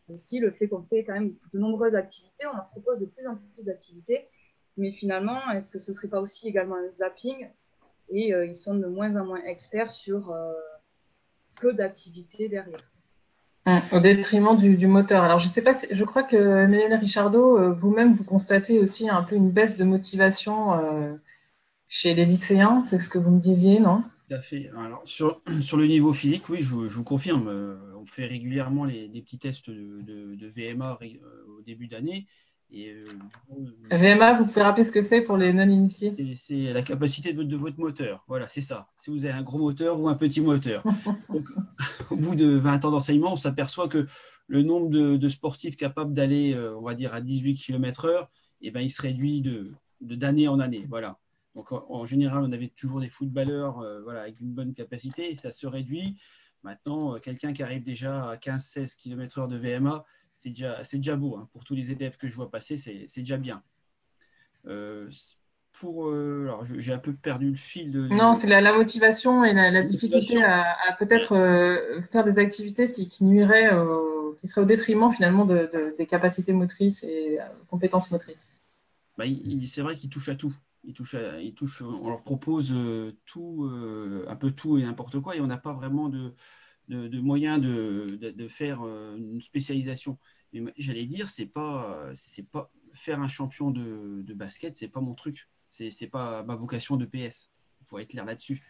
aussi le fait qu'on fait quand même de nombreuses activités, on leur propose de plus en plus d'activités, mais finalement, est-ce que ce ne serait pas aussi également un zapping? Et ils sont de moins en moins experts sur peu d'activités derrière. Au détriment du moteur. Alors, je sais pas, je crois que Emmanuel Richardot, vous-même, vous constatez aussi un peu une baisse de motivation chez les lycéens, c'est ce que vous me disiez, non? Tout à fait. Alors, sur le niveau physique, oui, je vous confirme. On fait régulièrement des petits tests de VMA au début d'année. Et, VMA, vous pouvez rappeler ce que c'est pour les non-initiés? c'est la capacité de votre moteur. Voilà, c'est ça. Si vous avez un gros moteur ou un petit moteur. Donc, au bout de 20 ans d'enseignement, on s'aperçoit que le nombre de sportifs capables d'aller, on va dire, à 18 km/h, eh ben, il se réduit d'année en année. Voilà. Donc, en général, on avait toujours des footballeurs voilà, avec une bonne capacité et ça se réduit. Maintenant, quelqu'un qui arrive déjà à 15-16 km/h de VMA, c'est déjà beau. Hein. Pour tous les élèves que je vois passer, c'est déjà bien. Alors, j'ai un peu perdu le fil Non, c'est la motivation et la difficulté à peut-être faire des activités qui nuiraient, qui seraient au détriment finalement des capacités motrices et compétences motrices. Bah, c'est vrai qu'il touche à tout. On leur propose tout, un peu tout et n'importe quoi, et on n'a pas vraiment de moyens de faire une spécialisation. Mais j'allais dire, c'est pas faire un champion de basket, c'est pas mon truc. C'est pas ma vocation de PS. Il faut être clair là-dessus.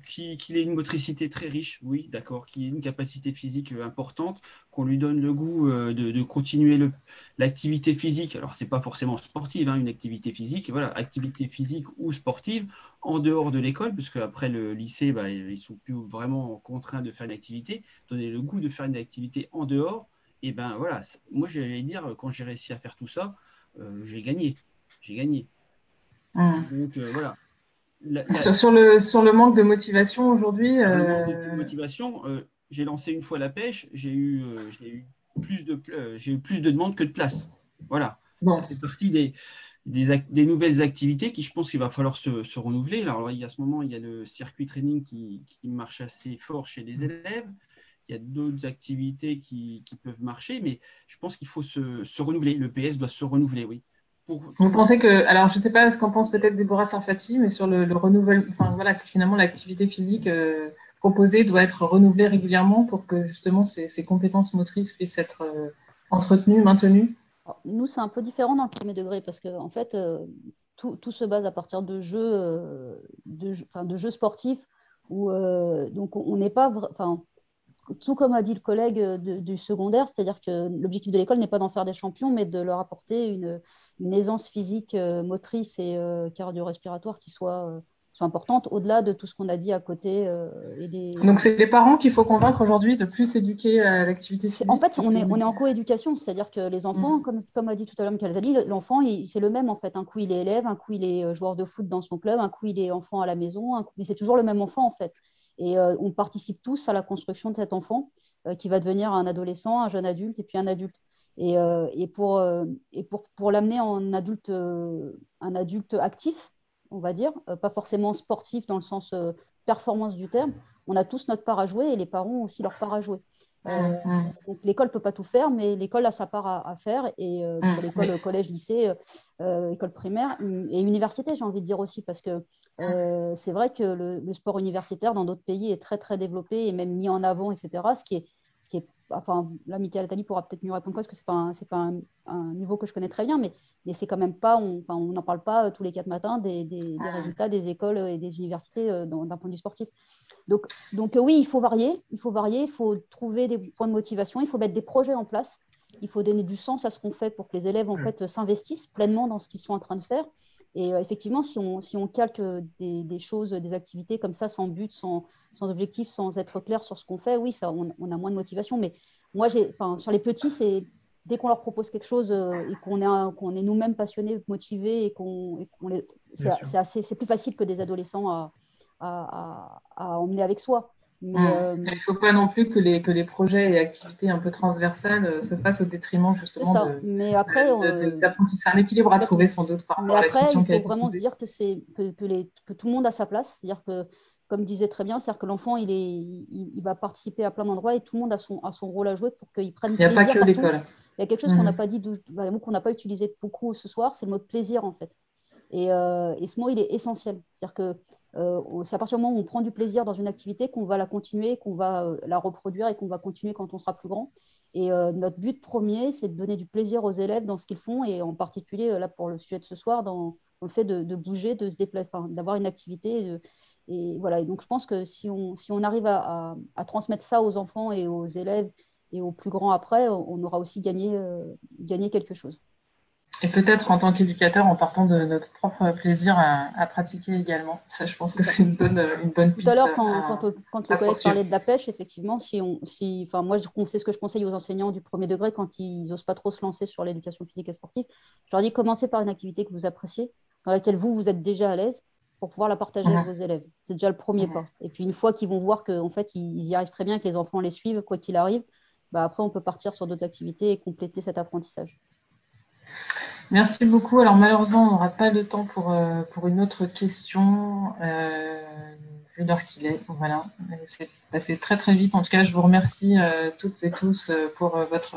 Qu'il ait une motricité très riche, oui, d'accord, qu'il ait une capacité physique importante, qu'on lui donne le goût de continuer l'activité physique. Alors, c'est pas forcément sportive, hein, une activité physique, voilà, activité physique ou sportive en dehors de l'école, parce qu'après le lycée, bah, ils sont plus vraiment contraints de faire une activité, donner le goût de faire une activité en dehors. Et ben voilà, moi, j'allais dire, quand j'ai réussi à faire tout ça, j'ai gagné. Donc, voilà. Sur le manque de motivation aujourd'hui. Le manque de motivation, j'ai lancé une fois la pêche, j'ai eu plus de demandes que de places. Voilà. Bon. Ça fait partie des nouvelles activités qui, je pense qu'il va falloir se renouveler. Alors, à ce moment, il y a le circuit training qui marche assez fort chez les élèves. Il y a d'autres activités qui peuvent marcher, mais je pense qu'il faut se renouveler. Le PS doit se renouveler, oui. Vous pensez que, alors je ne sais pas ce qu'en pense peut-être Déborah Sarfati, mais sur le renouvellement, enfin voilà, que finalement l'activité physique proposée doit être renouvelée régulièrement pour que justement ces compétences motrices puissent être entretenues, maintenues? Alors, nous, c'est un peu différent dans le premier degré parce que en fait, tout se base à partir de jeux sportifs où donc on n'est pas, tout comme a dit le collègue du secondaire, c'est-à-dire que l'objectif de l'école n'est pas d'en faire des champions, mais de leur apporter une aisance physique, motrice et cardio-respiratoire qui soit importante, au-delà de tout ce qu'on a dit à côté. Donc, c'est les parents qu'il faut convaincre aujourd'hui de plus éduquer à l'activité physique? En fait, on est en coéducation, c'est-à-dire que les enfants, comme a dit tout à l'heure Michael Zali, l'enfant, c'est le même en fait. Un coup, il est élève, un coup, il est joueur de foot dans son club, un coup, il est enfant à la maison, mais c'est toujours le même enfant en fait. Et on participe tous à la construction de cet enfant qui va devenir un adolescent, un jeune adulte et puis un adulte. Et pour l'amener en adulte, un adulte actif, on va dire, pas forcément sportif dans le sens performance du terme, on a tous notre part à jouer et les parents ont aussi leur part à jouer. Donc l'école ne peut pas tout faire, mais l'école a sa part à faire, et sur l'école, collège, lycée, école primaire et université, j'ai envie de dire aussi, parce que c'est vrai que le sport universitaire dans d'autres pays est très très développé et même mis en avant, etc. Ce qui est enfin, là, Michael Attali pourra peut-être mieux répondre parce que c'est pas un niveau que je connais très bien, mais c'est quand même pas, on n'en parle pas tous les 4 matins des résultats des écoles et des universités d'un point de vue sportif. Donc oui, il faut varier, il faut trouver des points de motivation, il faut mettre des projets en place, il faut donner du sens à ce qu'on fait pour que les élèves en fait s'investissent pleinement dans ce qu'ils sont en train de faire. Et effectivement, si on calque des choses, des activités comme ça, sans but, sans objectif, sans être clair sur ce qu'on fait, oui, ça, on a moins de motivation. Mais moi, sur les petits, c'est dès qu'on leur propose quelque chose et qu'on est nous-mêmes passionnés, motivés, c'est plus facile que des adolescents à emmener avec soi. Mais, Il ne faut pas non plus que les projets et activités un peu transversales se fassssent au détriment justement mais après, c'est un équilibre à trouver sans doute par rapport à la question il qui a faut été vraiment se posée. dire que tout le monde a sa place. C'est-à-dire que, comme disait très bien, c'est-à-dire que l'enfant, il va participer à plein d'endroits et tout le monde a son rôle à jouer pour qu'il prenne plaisir. Il n'y a pas que partout. l'école. Il y a quelque chose qu'on n'a pas dit, un mot qu'on n'a pas utilisé beaucoup ce soir, c'est le mot de plaisir en fait. Et ce mot, il est essentiel. C'est-à-dire que c'est à partir du moment où on prend du plaisir dans une activité qu'on va la continuer, qu'on va la reproduire et qu'on va continuer quand on sera plus grand. Et notre but premier, c'est de donner du plaisir aux élèves dans ce qu'ils font, et en particulier, là, pour le sujet de ce soir, dans le fait de bouger, de se déplacer, d'avoir une activité. Et voilà. Et donc, je pense que si on arrive à transmettre ça aux enfants et aux élèves et aux plus grands après, on aura aussi gagné quelque chose. Et peut-être en tant qu'éducateur, en partant de notre propre plaisir à pratiquer également. Ça, je pense que c'est une bonne piste. Tout à l'heure, quand le collègue parlait de la pêche, effectivement, moi, c'est ce que je conseille aux enseignants du premier degré quand ils n'osent pas trop se lancer sur l'éducation physique et sportive. Je leur dis, commencez par une activité que vous appréciez, dans laquelle vous êtes déjà à l'aise, pour pouvoir la partager avec vos élèves. C'est déjà le premier pas. Et puis, une fois qu'ils vont voir qu'en fait, ils y arrivent très bien, que les enfants les suivent, quoi qu'il arrive, après, on peut partir sur d'autres activités et compléter cet apprentissage. Merci beaucoup. Alors malheureusement, on n'aura pas le temps pour une autre question, vu l'heure qu'il est. Voilà, c'est passé très très vite. En tout cas, je vous remercie toutes et tous pour votre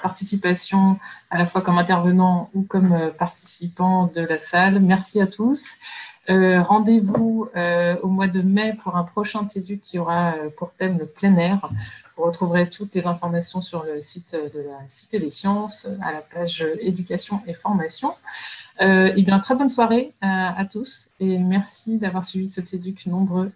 participation, à la fois comme intervenant ou comme participant de la salle. Merci à tous. Rendez-vous au mois de mai pour un prochain TEDUC qui aura pour thème le plein air. Vous retrouverez toutes les informations sur le site de la Cité des Sciences, à la page éducation et formation. Et bien, très bonne soirée à tous et merci d'avoir suivi ce TEDUC nombreux